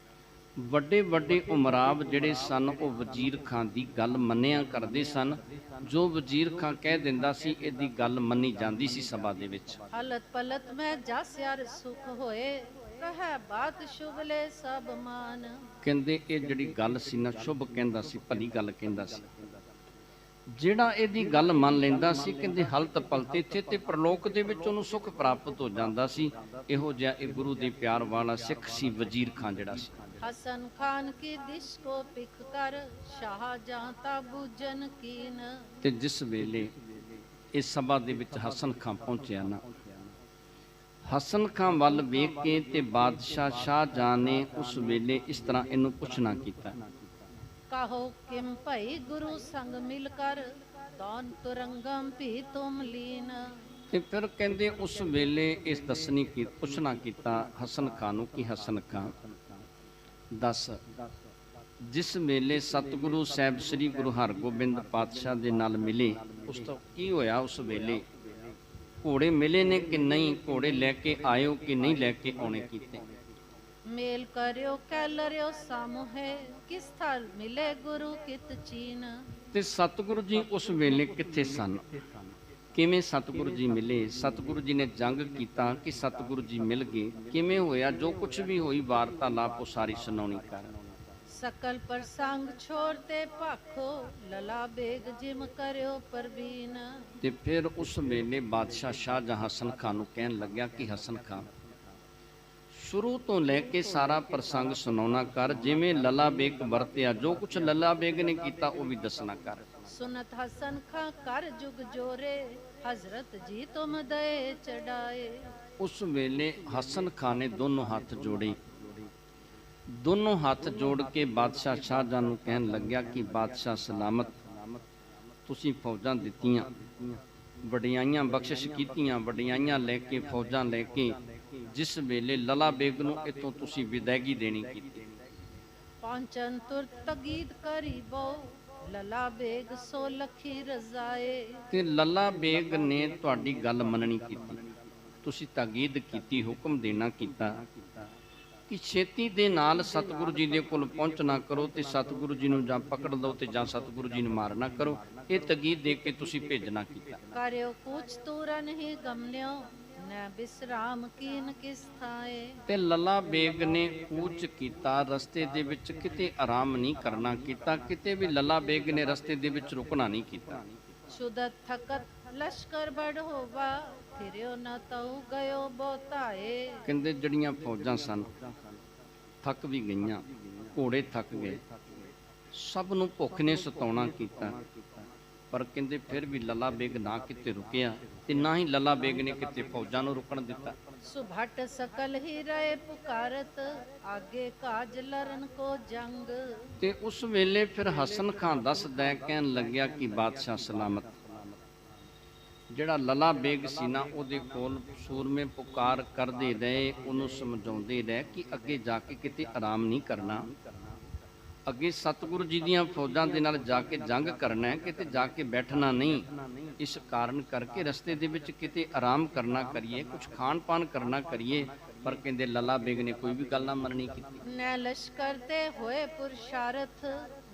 ਵੱਡੇ ਵੱਡੇ ਉਮਰਾਵ ਜਿਹੜੇ ਸਨ ਉਹ ਵਜ਼ੀਰ ਖਾਨ ਦੀ ਗੱਲ ਮੰਨਿਆ ਕਰਦੇ ਸਨ। ਜੋ ਵਜ਼ੀਰ ਖਾਨ ਕਹਿ ਦਿੰਦਾ ਸੀ ਇਹਦੀ ਗੱਲ ਮੰਨੀ ਜਾਂਦੀ ਸੀ ਸਭਾ ਦੇ ਵਿੱਚ। ਹਲਤ ਪਲਤ ਮੈਂ ਜਸ ਯਾਰ ਸੁਖ ਹੋਏ, ਕਹੈ ਬਾਤ ਸ਼ੁਭ ਲੈ ਸਭ ਮਾਨ। ਕਹਿੰਦੇ ਇਹ ਜਿਹੜੀ ਗੱਲ ਸੀ ਨਾ ਸ਼ੁਭ ਕਹਿੰਦਾ ਸੀ, ਭਲੀ ਗੱਲ ਕਹਿੰਦਾ ਸੀ। ਜਿਹੜਾ ਇਹਦੀ ਗੱਲ ਮੰਨ ਲੈਂਦਾ ਸੀ, ਕਹਿੰਦੇ ਹਲਤ ਪਲਤ ਇੱਥੇ ਤੇ ਪ੍ਰਲੋਕ ਦੇ ਵਿੱਚ ਉਹਨੂੰ ਸੁੱਖ ਪ੍ਰਾਪਤ ਹੋ ਜਾਂਦਾ ਸੀ। ਇਹੋ ਜਿਹਾ ਇਹ ਗੁਰੂ ਦੇ ਪਿਆਰ ਵਾਲਾ ਸਿੱਖ ਸੀ ਵਜ਼ੀਰ ਖਾਨ ਜਿਹੜਾ ਸੀ। ਹਸਨ ਖਾਨ ਕੀ ਦਿਸ਼ ਕੋ ਪਿਖ ਕਰ, ਸ਼ਾਹਜਹਾਂ ਤਾ ਬੂਝਨ ਕੀਨ। ਤੇ ਜਿਸ ਵੇਲੇ ਇਸ ਸਭਾ ਦੇ ਵਿੱਚ ਹਸਨ ਖਾਂ ਪਹੁੰਚਿਆ ਨਾ, ਹਸਨ ਖਾਂ ਵੱਲ ਵੇਖ ਕੇ ਤੇ ਬਾਦਸ਼ਾਹ ਸ਼ਾਹਜਹਾਂ ਨੇ ਉਸ ਵੇਲੇ ਇਸ ਤਰ੍ਹਾਂ ਇਹਨੂੰ ਪੁੱਛਣਾ ਕੀਤਾ, ਕਹੋ ਕਿਮ ਭਈ ਗੁਰੂ ਸੰਗ ਮਿਲ ਕਰ, ਤੌਨ ਤੁਰੰਗਮ ਭੀ ਤੁਮ ਲੀਨ। ਤੇ ਫਿਰ ਕਹਿੰਦੇ ਉਸ ਵੇਲੇ ਇਸ ਦੱਸਣੀ ਕੀ ਪੁੱਛਣਾ ਕੀਤਾ ਹਸਨ ਖਾਂ ਨੂੰ ਕਿ ਹਸਨ ਖਾਂ ਦੱਸ, ਜਿਸ ਵੇਲੇ ਸਤਿਗੁਰੂ ਸਾਹਿਬ ਸ੍ਰੀ ਗੁਰੂ ਹਰਗੋਬਿੰਦ ਪਾਤਸ਼ਾਹ ਦੇ ਨਾਲ ਮਿਲੇ, ਉਸ ਤੋਂ ਕੀ ਹੋਇਆ? ਉਸ ਵੇਲੇ ਘੋੜੇ ਮਿਲੇ ਨੇ ਕਿ ਨਹੀਂ, ਘੋੜੇ ਲੈ ਕੇ ਆਇਓ ਕਿ ਨਹੀਂ ਲੈ ਕੇ ਆਉਣੇ ਕੀਤੇ। ਮੇਲ ਕਰਿਓ ਕਹਿ ਲਰਿਓ ਸਾਮੋਹੇ, ਕਿਸ ਥਲ ਮਿਲੇ ਗੁਰੂ ਕਿਤ ਚੀਨ। ਤੇ ਸਤਿਗੁਰੂ ਜੀ ਉਸ ਵੇਲੇ ਕਿੱਥੇ ਸਨ, ਕਿਵੇਂ ਸਤਿਗੁਰੂ ਜੀ ਮਿਲੇ? ਸਤਿਗੁਰੂ ਜੀ ਨੇ ਜੰਗ ਕੀਤਾ ਕਿ ਸਤਿਗੁਰੂ ਜੀ ਮਿਲ ਗਏ? ਕਿਵੇਂ ਹੋਇਆ? ਜੋ ਕੁਝ ਵੀ ਹੋਈ ਵਾਰਤਾਲਾਪ ਉਹ ਸਾਰੀ ਸੁਣਾਉਣੀ ਕਰ। ਸਕਲ ਪ੍ਰਸੰਗ ਛੋੜਤੇ ਭਾਖੋ, ਲਲਾ ਬੇਗ ਜਿਮ ਕਰਿਓ ਪਰਬੀਨ। ਤੇ ਫਿਰ ਉਸ ਵੇਲੇ ਬਾਦਸ਼ਾਹ ਸ਼ਾਹਜਹਾਂ ਹਸਨ ਖਾਂ ਨੂੰ ਕਹਿਣ ਲੱਗਿਆ ਕਿ ਹਸਨ ਖਾਂ ਸ਼ੁਰੂ ਤੋਂ ਲੈ ਕੇ ਸਾਰਾ ਪ੍ਰਸੰਗ ਸੁਣਾਉਣਾ ਕਰ, ਜਿਵੇਂ ਲੱਲਾ ਬੇਗ ਵਰਤਿਆ, ਜੋ ਕੁਝ ਲੱਲਾ ਬੇਗ ਨੇ ਕੀਤਾ ਉਹ ਵੀ ਦੱਸਣਾ ਕਰ। ਸੁਨਤ ਹਸਨ ਖਾਂ ਕਰ ਜੁਗ ਜੋਰੇ, ਹਜ਼ਰਤ ਜੀ ਤੁਮ ਦਏ ਚੜਾਏ। ਉਸ ਵੇਲੇ ਹਸਨ ਖਾਂ ਨੇ ਦੋਨੋਂ ਹੱਥ ਜੋੜੇ, ਦੋਨੋਂ ਹੱਥ ਜੋੜ ਕੇ ਬਾਦਸ਼ਾਹ ਸ਼ਾਹਜਹਾਂ ਨੂੰ ਕਹਿਣ ਲੱਗਿਆ ਕਿ ਬਾਦਸ਼ਾਹ ਸਲਾਮਤ, ਤੁਸੀਂ ਫੌਜਾਂ ਦਿੱਤੀਆਂ, ਵਡਿਆਈਆਂ ਬਖਸ਼ਿਸ਼ ਕੀਤੀਆਂ, ਵਡਿਆਈਆਂ ਲੈ ਕੇ ਫੌਜਾਂ ਲੈ ਕੇ ਜਿਸ ਵੇਲੇ ਲੱਲਾ ਬੇਗ ਨੂੰ ਇਤੋਂ ਤੁਸੀਂ ਵਿਦਾਇਗੀ ਦੇਣੀ ਕੀਤੀ। ਪਹੁੰਚਨ ਤੁਰ ਤਗੀਦ ਕਰੀਬੋ, ਲੱਲਾ ਬੇਗ ਸੋ ਲਖੀ ਰਜ਼ਾਏ। ਤੇ ਲੱਲਾ ਬੇਗ ਨੇ ਤੁਹਾਡੀ ਗੱਲ ਮੰਨਣੀ ਕੀਤੀ, ਤੁਸੀਂ ਤਾਕੀਦ ਕੀਤੀ, ਹੁਕਮ ਦੇਣਾ ਕੀਤਾ ਕਿ ਛੇਤੀ ਦੇ ਨਾਲ ਸਤਿਗੁਰੂ ਜੀ ਦੇ ਕੋਲ ਪਹੁੰਚ ਨਾ ਕਰੋ ਤੇ ਸਤਿਗੁਰੂ ਜੀ ਨੂੰ ਜਾਂ ਪਕੜ ਲਓ ਤੇ ਜਾਂ ਸਤਿਗੁਰੂ ਜੀ ਨੂੰ ਮਾਰ ਨਾ ਕਰੋ। ਇਹ ਤਕੀਦ ਦੇ ਕੇ ਤੁਸੀਂ ਭੇਜਣਾ ਕੀਤਾ। ਕਰਿਓ ਕੂਚ ਤੂਰਨ ਹੀ ਗਮਨਿਓ ਨੈ ਬਿਸਰਾਮ ਕੀਨ ਕਿਸ ਥਾਏ। ਤੇ ਲੱਲਾ ਬੇਗ ਨੇ ਕੂਚ ਕੀਤਾ, ਰਸਤੇ ਦੇ ਵਿੱਚ ਕਿਤੇ ਆਰਾਮ ਨਹੀਂ ਕਰਨਾ ਕੀਤਾ, ਕਿਤੇ ਵੀ ਲੱਲਾ ਬੇਗ ਨੇ ਰਸਤੇ ਦੇ ਵਿੱਚ ਰੁਕਣਾ ਨਹੀਂ ਕੀਤਾ। ਸ਼ੁਦਤ ਥਕਤ ਲਸ਼ਕਰ ਬੜ ਹੋਵਾ ਫਿਰਿਓ ਨ ਤਉ ਗਇਓ ਬੋਤਾਏ। ਕਹਿੰਦੇ ਜਿਹੜੀਆਂ ਫੌਜਾਂ ਸਨ ਥੱਕ ਵੀ ਗਈਆਂ, ਘੋੜੇ ਥੱਕ ਗਏ, ਸਭ ਨੂੰ ਭੁੱਖ ਨੇ ਸਤਾਉਣਾ ਕੀਤਾ, ਪਰ ਕਹਿੰਦੇ ਫਿਰ ਵੀ ਲੱਲਾ ਬੇਗ ਨਾ ਕਿਤੇ ਰੁਕਿਆ ਤੇ ਨਾ ਹੀ ਲੱਲਾ ਬੇਗ ਨੇ ਕਿਤੇ ਫੌਜਾਂ ਨੂੰ ਰੁਕਣ ਦਿੱਤਾ। ਸੁਭਟ ਸਕਲ ਹੀ ਰਹੇ ਪੁਕਾਰਤ ਆਗੇ ਕਾਜ ਲਰਨ ਕੋ ਜੰਗ। ਤੇ ਉਸ ਵੇਲੇ ਫਿਰ ਹਸਨ ਖਾਨ ਦੱਸਦਾ ਕਹਿਣ ਲੱਗਿਆ ਕਿ ਬਾਦਸ਼ਾਹ ਸਲਾਮਤ। ਜਿਹੜਾ ਲੱਲਾ ਬੇਗ ਸੀ ਨਾ ਉਹਦੇ ਕੋਲ ਸੂਰਮੇ ਪੁਕਾਰ ਕਰਦੇ ਰਹੇ, ਉਹਨੂੰ ਸਮਝਾਉਂਦੇ ਰਹੇ ਕਿ ਅੱਗੇ ਜਾ ਕੇ ਕਿਤੇ ਆਰਾਮ ਨਹੀਂ ਕਰਨਾ, ਅੱਗੇ ਸਤਿਗੁਰੂ ਜੀ ਦੀਆਂ ਫੌਜਾਂ ਦੇ ਨਾਲ ਜਾ ਕੇ ਜੰਗ ਕਰਨਾ ਹੈ, ਕਿਤੇ ਜਾ ਕੇ ਬੈਠਣਾ ਨਹੀਂ। ਇਸ ਕਾਰਨ ਕਰਕੇ ਰਸਤੇ ਦੇ ਵਿੱਚ ਕਿਤੇ ਆਰਾਮ ਕਰਨਾ ਕਰੀਏ, ਕੁਝ ਖਾਣ ਪਾਣ ਕਰਨਾ ਕਰੀਏ। ਪਰ ਕਹਿੰਦੇ ਲੱਲਾ ਬੇਗ ਨੇ ਕੋਈ ਵੀ ਗੱਲ ਨਾ ਮੰਨਣੀ ਕੀਤੀ। ਨੈ ਲਸ਼ਕਰ ਤੇ ਹੋਏ ਪੁਰਸ਼ਾਰਥ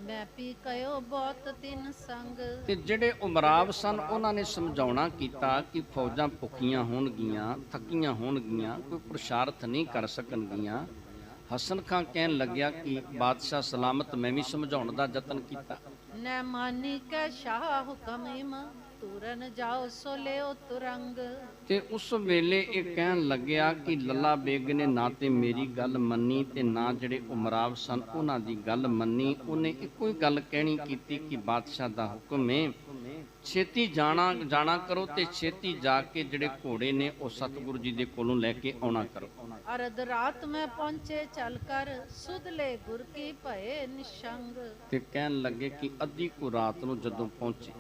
ਮੈਂ ਪੀ ਕਯੋ ਬਹੁਤ ਤਿੰਨ ਸੰਗ। ਤੇ ਜਿਹੜੇ ਉਮਰਾਵ ਸਨ ਉਹਨਾਂ ਨੇ ਸਮਝਾਉਣਾ ਕੀਤਾ ਕਿ ਫੌਜਾਂ ਭੁੱਖੀਆਂ ਹੋਣਗੀਆਂ, ਥੱਕੀਆਂ ਹੋਣਗੀਆਂ, ਕੋਈ ਪੁਰਸ਼ਾਰਥ ਨਹੀਂ ਕਰ ਸਕਣਗੀਆਂ। ਹਸਨ ਖਾਂ ਕਹਿਣ ਲੱਗਿਆ ਕਿ ਬਾਦਸ਼ਾਹ ਸਲਾਮਤ ਮੈਂ ਵੀ ਸਮਝਾਉਣ ਦਾ ਯਤਨ ਕੀਤਾ। ਨੈ ਮਾਨੀ ਕੈ ਸ਼ਾਹ ਹੁਕਮ ਇਮ ਤੁਰਨ ਜਾਓ ਸੋ ਲਿਓ ਤੁਰੰਗ। ਤੇ ਉਸ ਵੇਲੇ ਇਹ ਕਹਿਣ ਲੱਗਿਆ ਕਿ ਲੱਲਾ ਬੇਗ ਨੇ ਨਾ ਤੇ ਮੇਰੀ ਗੱਲ ਮੰਨੀ ਤੇ ਨਾ ਜਿਹੜੇ ਉਮਰਾਵ ਸਨ ਉਹਨਾਂ ਦੀ ਗੱਲ ਮੰਨੀ। ਉਹਨੇ ਇੱਕੋ ਹੀ ਗੱਲ ਕਹਿਣੀ ਕੀਤੀ ਕਿ ਬਾਦਸ਼ਾਹ ਦਾ ਹੁਕਮ ਹੈ, ਛੇਤੀ ਜਾਣਾ ਕਰੋ ਤੇ ਛੇਤੀ ਜਾ ਕੇ ਜਿਹੜੇ ਘੋੜੇ ਨੇ ਉਹ ਸਤਿਗੁਰੂ ਜੀ ਦੇ ਕੋਲੋਂ ਲੈ ਕੇ ਆਉਣਾ ਕਰੋ। ਅਰਧ ਰਾਤ ਮੈਂ ਪਹੁੰਚੇ ਚੱਲ ਕਰ ਸੁਧ ਲੈ ਗੁਰ ਕੀ ਭਏ ਨਿਸ਼ੰਗ। ਤੇ ਕਹਿਣ ਲੱਗੇ ਕਿ ਅੱਧੀ ਕੁ ਰਾਤ ਨੂੰ ਜਦੋਂ ਪਹੁੰਚੇ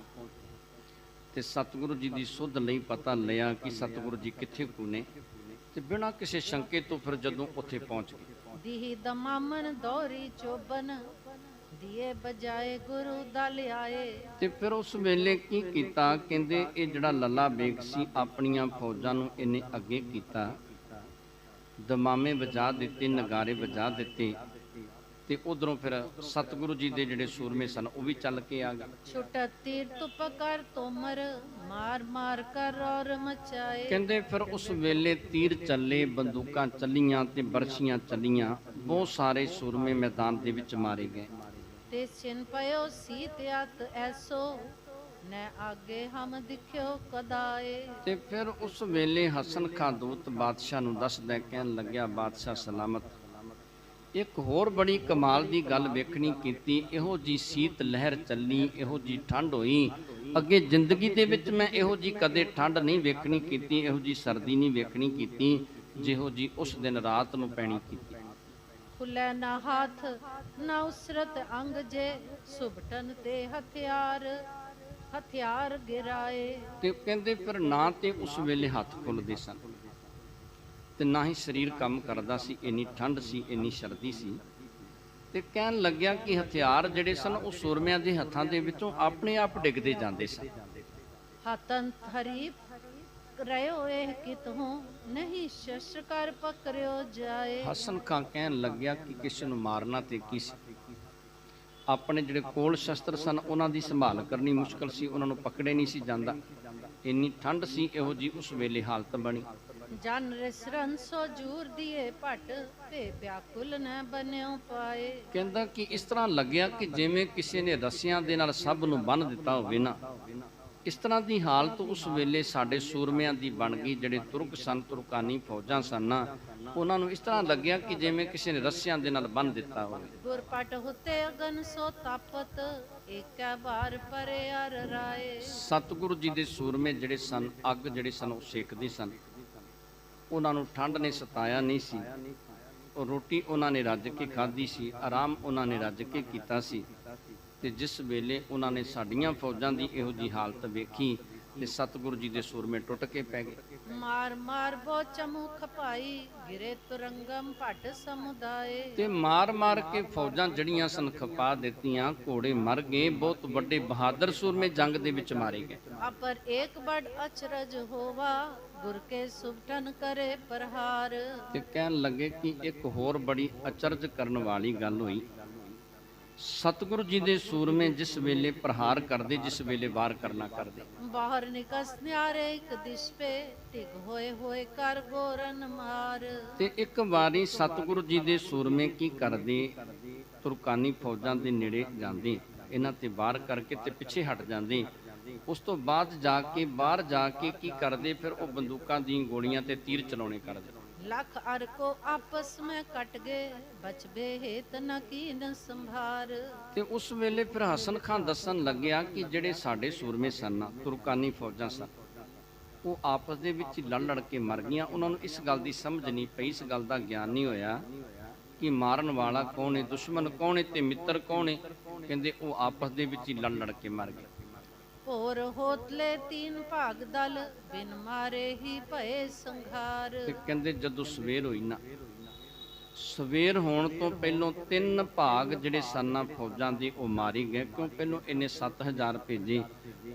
ਤੇ ਸਤਿਗੁਰੂ ਜੀ ਦੀ ਸੁਧ ਲਈ ਪਤਾ ਲਿਆ ਕਿ ਸਤਿਗੁਰੂ ਜੀ ਕਿੱਥੇ ਕੁ ਨੇ, ਤੇ ਬਿਨਾਂ ਕਿਸੇ ਸ਼ੰਕੇ ਤੋਂ ਫਿਰ ਜਦੋਂ ਉੱਥੇ ਪਹੁੰਚ ਗਏ। ਦੀਹ ਦਮਾਮਨ ਦੌਰੀ ਚੋਬਨ ਦੀਏ ਬਜਾਏ ਗੁਰੂ ਦਾ ਲਿਆਏ। ਤੇ ਫਿਰ ਉਸ ਵੇਲੇ ਕੀ ਕੀਤਾ, ਕਹਿੰਦੇ ਇਹ ਜਿਹੜਾ ਲੱਲਾ ਬੇਗ ਸੀ ਆਪਣੀਆਂ ਫੌਜਾਂ ਨੂੰ ਇਹਨੇ ਅੱਗੇ ਕੀਤਾ, ਦਮਾਮੇ ਵਜਾ ਦਿੱਤੇ, ਨਗਾਰੇ ਵਜਾ ਦਿੱਤੇ, ਤੇ ਉਧਰੋਂ ਫਿਰ ਸਤਿਗੁਰੂ ਜੀ ਦੇ ਜਿਹੜੇ ਸੂਰਮੇ ਸਨ ਉਹ ਵੀ ਚੱਲ ਕੇ ਆ ਗਏ। ਛੁਟਤ ਤੀਰ ਤੁਪ ਕਰ ਤੋਮਰ ਮਾਰ ਮਾਰ ਕਰ ਔਰ ਮਚਾਏ। ਕਹਿੰਦੇ ਫਿਰ ਉਸ ਵੇਲੇ ਤੀਰ ਚੱਲੇ, ਬੰਦੂਕਾਂ ਚੱਲੀਆਂ ਤੇ ਬਰਸ਼ੀਆਂ ਚੱਲੀਆਂ, ਬਹੁਤ ਸਾਰੇ ਸੂਰਮੇ ਮੈਦਾਨ ਦੇ ਵਿੱਚ ਮਾਰੇ ਗਏ। ਤੇ ਛਿਨ ਪਇਓ ਸੀਤ ਅਤ ਐਸੋ ਨੈ ਆਗੇ ਹਮ ਦਿਖਿਓ ਕਦਾਏ। ਤੇ ਫਿਰ ਉਸ ਵੇਲੇ ਹਸਨ ਖਾਂ ਦੂਤ ਬਾਦਸ਼ਾਹ ਨੂੰ ਦੱਸਦਾ ਕਹਿਣ ਲੱਗਿਆ ਬਾਦਸ਼ਾਹ ਸਲਾਮਤ, ਇੱਕ ਹੋਰ ਬੜੀ ਕਮਾਲ ਦੀ ਗੱਲ ਵੇਖਣੀ ਕੀਤੀ। ਇਹੋ ਜੀ ਸੀਤ ਲਹਿਰ ਚੱਲੀ, ਇਹੋ ਜੀ ਠੰਡ ਹੋਈ, ਅੱਗੇ ਜ਼ਿੰਦਗੀ ਦੇ ਵਿੱਚ ਮੈਂ ਇਹੋ ਜੀ ਕਦੇ ਠੰਡ ਨਹੀਂ ਵੇਖਣੀ ਕੀਤੀ, ਇਹੋ ਜੀ ਸਰਦੀ ਨਹੀਂ ਵੇਖਣੀ ਕੀਤੀ ਜਿਹੋ ਜੀ ਉਸ ਦਿਨ ਰਾਤ ਨੂੰ ਪੈਣੀ ਕੀਤੀ। ਖੁੱਲੇ ਨਾ ਹੱਥ ਨਾ ਉਸਰਤ ਅੰਗ ਜੇ ਸੁਭਟਨ ਤੇ ਹਥਿਆਰ ਗਿਰਾਏ। ਤੇ ਕਹਿੰਦੇ ਫਿਰ ਨਾ ਤੇ ਉਸ ਵੇਲੇ ਹੱਥ ਖੁੱਲਦੇ ਸਨ ਤੇ ਨਾ ਹੀ ਸਰੀਰ ਕੰਮ ਕਰਦਾ ਸੀ, ਇੰਨੀ ਠੰਡ ਸੀ, ਇੰਨੀ ਸਰਦੀ ਸੀ। ਤੇ ਕਹਿਣ ਲੱਗਿਆ ਕਿ ਹਥਿਆਰ ਜਿਹੜੇ ਸਨ ਉਹ ਸੂਰਮਿਆਂ ਦੇ ਹੱਥਾਂ ਦੇ ਵਿੱਚੋਂ ਆਪਣੇ ਆਪ ਡਿੱਗਦੇ ਜਾਂਦੇ ਸਨ। ਹਤਨ ਹਰੀਫ ਰਿਓ ਇਹ ਕਿਤੋਂ ਨਹੀਂ ਸ਼ਸਤਰ ਕਰ ਪਕੜਿਓ ਜਾਏ। ਹਸਨ ਖਾਂ ਕਹਿਣ ਲੱਗਿਆ ਕਿ ਕਿਸੇ ਨੂੰ ਮਾਰਨਾ ਤੇ ਕੀ ਸੀ, ਆਪਣੇ ਜਿਹੜੇ ਕੋਲ ਸ਼ਸਤਰ ਸਨ ਉਹਨਾਂ ਦੀ ਸੰਭਾਲ ਕਰਨੀ ਮੁਸ਼ਕਲ ਸੀ, ਉਹਨਾਂ ਨੂੰ ਪਕੜੇ ਨਹੀਂ ਸੀ ਜਾਂਦਾ, ਇੰਨੀ ਠੰਡ ਸੀ। ਇਹੋ ਜੀ ਉਸ ਵੇਲੇ ਹਾਲਤ ਬਣੀ। ਜਨ ਰਿਸਰਨ ਸੋ ਜੂਰ ਦੀਏ ਭਟ ਤੇ ਵਿਆਕੁਲ ਨ ਬਨਿਓ ਪਾਏ। ਕਹਿੰਦਾ ਕਿ ਇਸ ਤਰ੍ਹਾਂ ਲੱਗਿਆ ਕਿ ਜਿਵੇਂ ਕਿਸੇ ਨੇ ਰੱਸਿਆਂ ਦੇ ਨਾਲ ਸਭ ਨੂੰ ਬੰਨ੍ਹ ਦਿੱਤਾ ਹੋਵੇ ਨਾ, ਇਸ ਤਰ੍ਹਾਂ ਦੀ ਹਾਲਤ ਉਸ ਵੇਲੇ ਸਾਡੇ ਸੂਰਮਿਆਂ ਦੀ ਬਣ ਗਈ। ਜਿਹੜੇ ਤੁਰਕ ਸਨ, ਤੁਰਕਾਨੀ ਫੌਜਾਂ ਸਨ ਨਾ, ਉਹਨਾਂ ਨੂੰ ਇਸ ਤਰ੍ਹਾਂ ਲੱਗਿਆ ਕਿ ਜਿਵੇਂ ਕਿਸੇ ਨੇ ਰੱਸਿਆਂ ਦੇ ਨਾਲ ਬੰਨ੍ਹ ਦਿੱਤਾ ਹੋਵੇ। ਗੁਰਪਟ ਹੁਤੇ ਅਗਨ ਸੋ ਤਾਪਤ ਏਕੈ ਵਾਰ ਪਰੇ ਅਰ ਰਾਏ। ਸਤਿਗੁਰੂ ਜੀ ਦੇ ਸੂਰਮੇ ਜਿਹੜੇ ਸਨ, ਅੱਗ ਜਿਹੜੇ ਸਨ ਉਹ ਸੇਕਦੇ ਸਨ, ਉਹਨਾਂ ਨੂੰ ਠੰਡ ਨੇ ਸਤਾਇਆ ਨਹੀਂ ਸੀ। ਉਹ ਰੋਟੀ ਉਹਨਾਂ ਨੇ ਰੱਜ ਕੇ ਖਾਧੀ ਸੀ, ਆਰਾਮ ਉਹਨਾਂ ਨੇ ਰੱਜ ਕੇ ਕੀਤਾ ਸੀ। ਤੇ ਜਿਸ ਵੇਲੇ ਉਹਨਾਂ ਨੇ ਸਾਡੀਆਂ ਫੌਜਾਂ ਦੀ ਇਹੋ ਜੀ ਹਾਲਤ ਵੇਖੀ ਤੇ ਸਤਿਗੁਰੂ ਜੀ ਦੇ ਸੂਰਮੇ ਟੁੱਟ ਕੇ ਪੈ ਗਏ। ਮਾਰ ਮਾਰ ਬੋ ਚਮੂ ਖਪਾਈ, ਗਿਰੇ ਤੁਰੰਗਮ ਭਟ ਸਮੁਦਾਏ। ਤੇ ਮਾਰ ਮਾਰ ਕੇ ਫੌਜਾਂ ਜਿਹੜੀਆਂ ਸਨ ਖਪਾ ਦਿੱਤੀਆਂ, ਘੋੜੇ ਮਰ ਗਏ, ਬਹੁਤ ਵੱਡੇ ਬਹਾਦਰ ਸੂਰਮੇ ਜੰਗ ਦੇ ਵਿੱਚ ਮਾਰੇ ਗਏ। ਅਪਰ ਏਕ ਬੜ ਅਚਰਜ ਹੋਵਾ, ਗੁਰ ਕੇ ਸੁਭਟਨ ਕਰੇ ਪ੍ਰਹਾਰ। ਤੇ ਕਹਿਣ ਲੱਗੇ ਕਿ ਇੱਕ ਹੋਰ ਬੜੀ ਅਚਰਜ ਕਰਨ ਵਾਲੀ ਗੱਲ ਹੋਈ। ਸਤਿਗੁਰੂ ਜੀ ਦੇ ਸੂਰਮੇ ਜਿਸ ਵੇਲੇ ਪ੍ਰਹਾਰ ਕਰਦੇ, ਜਿਸ ਵੇਲੇ ਵਾਰ ਕਰਨਾ ਕਰਦੇ, ਬਾਹਰ ਨਿਕਸ ਨਿਆਰੇ ਇੱਕ ਦਿਸ ਪੇ, ਟਿਕ ਹੋਏ ਹੋਏ ਕਰ ਗੋਰਨ ਮਾਰ। ਤੇ ਇੱਕ ਵਾਰੀ ਸਤਿਗੁਰੂ ਜੀ ਦੇ ਸੂਰਮੇ ਕੀ ਕਰਦੇ, ਤੁਰਕਾਨੀ ਫੌਜਾਂ ਦੇ ਨੇੜੇ ਜਾਂਦੇ, ਇਹਨਾਂ ਤੇ ਵਾਰ ਕਰਕੇ ਤੇ ਪਿੱਛੇ ਹਟ ਜਾਂਦੇ। ਉਸ ਤੋਂ ਬਾਅਦ ਜਾ ਕੇ ਬਾਹਰ ਜਾ ਕੇ ਕੀ ਕਰਦੇ, ਫਿਰ ਉਹ ਬੰਦੂਕਾਂ ਦੀਆਂ ਗੋਲੀਆਂ ਤੇ ਤੀਰ ਚਲਾਉਣੇ ਕਰਦੇ। ਲੱਖ ਅਰ ਕੋ ਆਪਸ ਮੈਂ ਕਟ ਗਏ, ਬਚਬੇ ਹੇਤ ਨ ਕੀਨ ਸੰਭਾਰ। ਤੇ ਉਸ ਵੇਲੇ ਫਿਰ ਹਸਨ ਖਾਨ ਦੱਸਣ ਲੱਗਿਆ ਕਿ ਜਿਹੜੇ ਸਾਡੇ ਸੂਰਮੇ ਸਨ, ਤੁਰਕਾਨੀ ਫੌਜਾਂ ਸਨ, ਉਹ ਆਪਸ ਦੇ ਵਿੱਚ ਹੀ ਲੜ ਕੇ ਮਰ ਗਈਆਂ। ਉਹਨਾਂ ਨੂੰ ਇਸ ਗੱਲ ਦੀ ਸਮਝ ਨਹੀਂ ਪਈ, ਇਸ ਗੱਲ ਦਾ ਗਿਆਨ ਨਹੀਂ ਹੋਇਆ ਕਿ ਮਾਰਨ ਵਾਲਾ ਕੌਣ ਹੈ, ਦੁਸ਼ਮਣ ਕੌਣ ਹੈ ਤੇ ਮਿੱਤਰ ਕੌਣ ਹੈ। ਕਹਿੰਦੇ ਉਹ ਆਪਸ ਦੇ ਵਿੱਚ ਹੀ ਲੜ ਕੇ ਮਰ ਗਏ। ਹੋਰ ਹੋਤਲੇ ਤੀਨ ਭਾਗ ਦਲ, ਬਿਨ ਮਾਰੇ ਹੀ ਭਏ ਸੰਘਾਰ। ਤੇ ਕਹਿੰਦੇ ਜਦੋਂ ਸਵੇਰ ਹੋਈ ਨਾ, ਸਵੇਰ ਹੋਣ ਤੋਂ ਪਹਿਲਾਂ 3 ਭਾਗ ਜਿਹੜੇ ਸਨ ਫੌਜਾਂ ਦੇ ਉਹ ਮਾਰੇ ਗਏ। ਕਿਉਂ ਪਹਿਲਾਂ ਇਹਨੇ 7000 ਭੇਜੇ,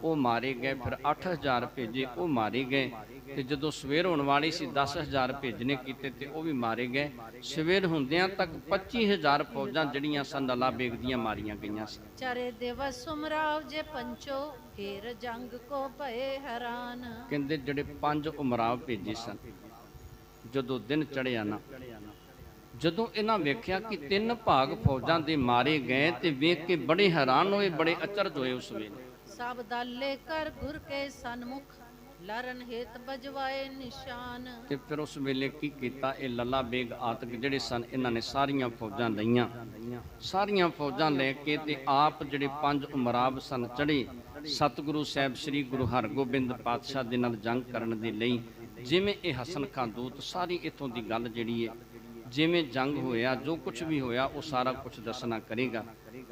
ਉਹ ਮਾਰੇ ਗਏ, ਫਿਰ 8000 ਭੇਜੇ, ਉਹ ਮਾਰੇ ਗਏ। ਤੇ ਜਦੋਂ ਸਵੇਰ ਹੋਣ ਵਾਲੀ ਸੀ 10000 ਭੇਜਣੇ ਕੀਤੇ ਤੇ ਉਹ ਵੀ ਮਾਰੇ ਗਏ। ਸਵੇਰ ਹੁੰਦਿਆਂ ਤੱਕ 25000 ਫੌਜਾਂ ਜਿਹੜੀਆਂ ਸਨ ਲੱਲਾ ਬੇਗ ਦੀਆਂ ਮਾਰੀਆਂ ਗਈਆਂ ਸੀ। ਚਾਰੇ ਦਿਵਸ ਉਮਰਾਵ ਜੇ ਪੰਚੋ, ਫੇਰ ਜੰਗ ਕੋ ਭਏ ਹੈਰਾਨ। ਕਹਿੰਦੇ ਜਿਹੜੇ 5 ਉਮਰਾਵ ਭੇਜੇ ਸਨ, ਜਦੋਂ ਦਿਨ ਚੜ੍ਹਿਆ ਨਾ, ਜਦੋਂ ਇਹਨਾਂ ਵੇਖਿਆ ਕਿ 3 ਭਾਗ ਫੌਜਾਂ ਦੇ ਮਾਰੇ ਗਏ ਤੇ ਵੇਖ ਕੇ ਬੜੇ ਹੈਰਾਨ ਹੋਏ, ਬੜੇ ਅਚਰਜ ਹੋਏ। ਉਸ ਵੇਲੇ ਸਭ ਦਾਲੇ ਕਰ ਗੁਰ ਕੇ ਸਨਮੁਖ, ਲਰਨ ਹੇਤ ਬਜਵਾਏ ਨਿਸ਼ਾਨ। ਤੇ ਫਿਰ ਉਸ ਵੇਲੇ ਕੀ ਕੀਤਾ, ਇਹ ਲੱਲਾ ਬੇਗ ਆਤਕ ਜਿਹੜੇ ਸਨ, ਇਹਨਾਂ ਨੇ ਸਾਰੀਆਂ ਫੌਜਾਂ ਲਈਆਂ। ਸਾਰੀਆਂ ਫੌਜਾਂ ਲੈ ਕੇ ਤੇ ਆਪ ਜਿਹੜੇ 5 ਉਮਰਾਵ ਸਨ ਚੜ੍ਹੇ, ਸਤਿਗੁਰੂ ਸਾਹਿਬ ਸ੍ਰੀ ਗੁਰੂ ਹਰਗੋਬਿੰਦ ਪਾਤਸ਼ਾਹ ਦੇ ਨਾਲ ਜੰਗ ਕਰਨ ਦੇ ਲਈ। ਜਿਵੇਂ ਇਹ ਹਸਨ ਖਾਂ ਦੂਤ ਸਾਰੀ ਇੱਥੋਂ ਦੀ ਗੱਲ ਜਿਹੜੀ ਹੈ, ਜਿਵੇਂ ਜੰਗ ਹੋਇਆ, ਜੋ ਕੁਝ ਵੀ ਹੋਇਆ, ਉਹ ਸਾਰਾ ਕੁਝ ਦੱਸਣਾ ਕਰੇਗਾ।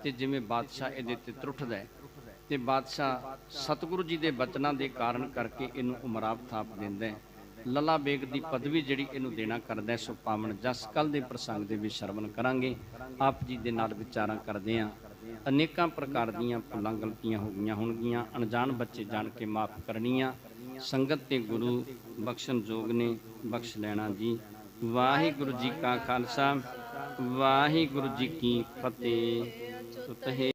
ਤੇ ਜਿਵੇਂ ਬਾਦਸ਼ਾਹ ਇਹਦੇ ਤੇ ਤਰੁੱਠਦਾ ਹੈ, ਤੇ ਬਾਦਸ਼ਾਹ ਸਤਿਗੁਰੂ ਜੀ ਦੇ ਬਚਨਾਂ ਦੇ ਕਾਰਨ ਕਰਕੇ ਇਹਨੂੰ ਉਮਰਾਵ ਥਾਪ ਦਿੰਦਾ ਹੈ। ਲੱਲਾ ਬੇਗ ਦੀ ਪਦਵੀ ਜਿਹੜੀ ਇਹਨੂੰ ਦੇਣਾ ਕਰਦਾ। ਸੋ ਪਾਵਨ ਜਸ ਕੱਲ ਦੇ ਪ੍ਰਸੰਗ ਦੇ ਵਿੱਚ ਸ਼ਰਵਣ ਕਰਾਂਗੇ। ਆਪ ਜੀ ਦੇ ਨਾਲ ਵਿਚਾਰਾਂ ਕਰਦੇ ਹਾਂ। ਅਨੇਕਾਂ ਪ੍ਰਕਾਰ ਦੀਆਂ ਭੁੱਲਾਂ ਗਲਤੀਆਂ ਹੋ ਗਈਆਂ ਹੋਣਗੀਆਂ, ਅਣਜਾਣ ਬੱਚੇ ਜਾਣ ਕੇ ਮਾਫ ਕਰਨੀਆਂ। ਸੰਗਤ ਤੇ ਗੁਰੂ ਬਖਸ਼ਣ ਜੋਗ ਨੇ, ਬਖਸ਼ ਲੈਣਾ ਜੀ। ਵਾਹਿਗੁਰੂ ਜੀ ਕਾ ਖਾਲਸਾ, ਵਾਹਿਗੁਰੂ ਜੀ ਕੀ ਫਤਿਹ।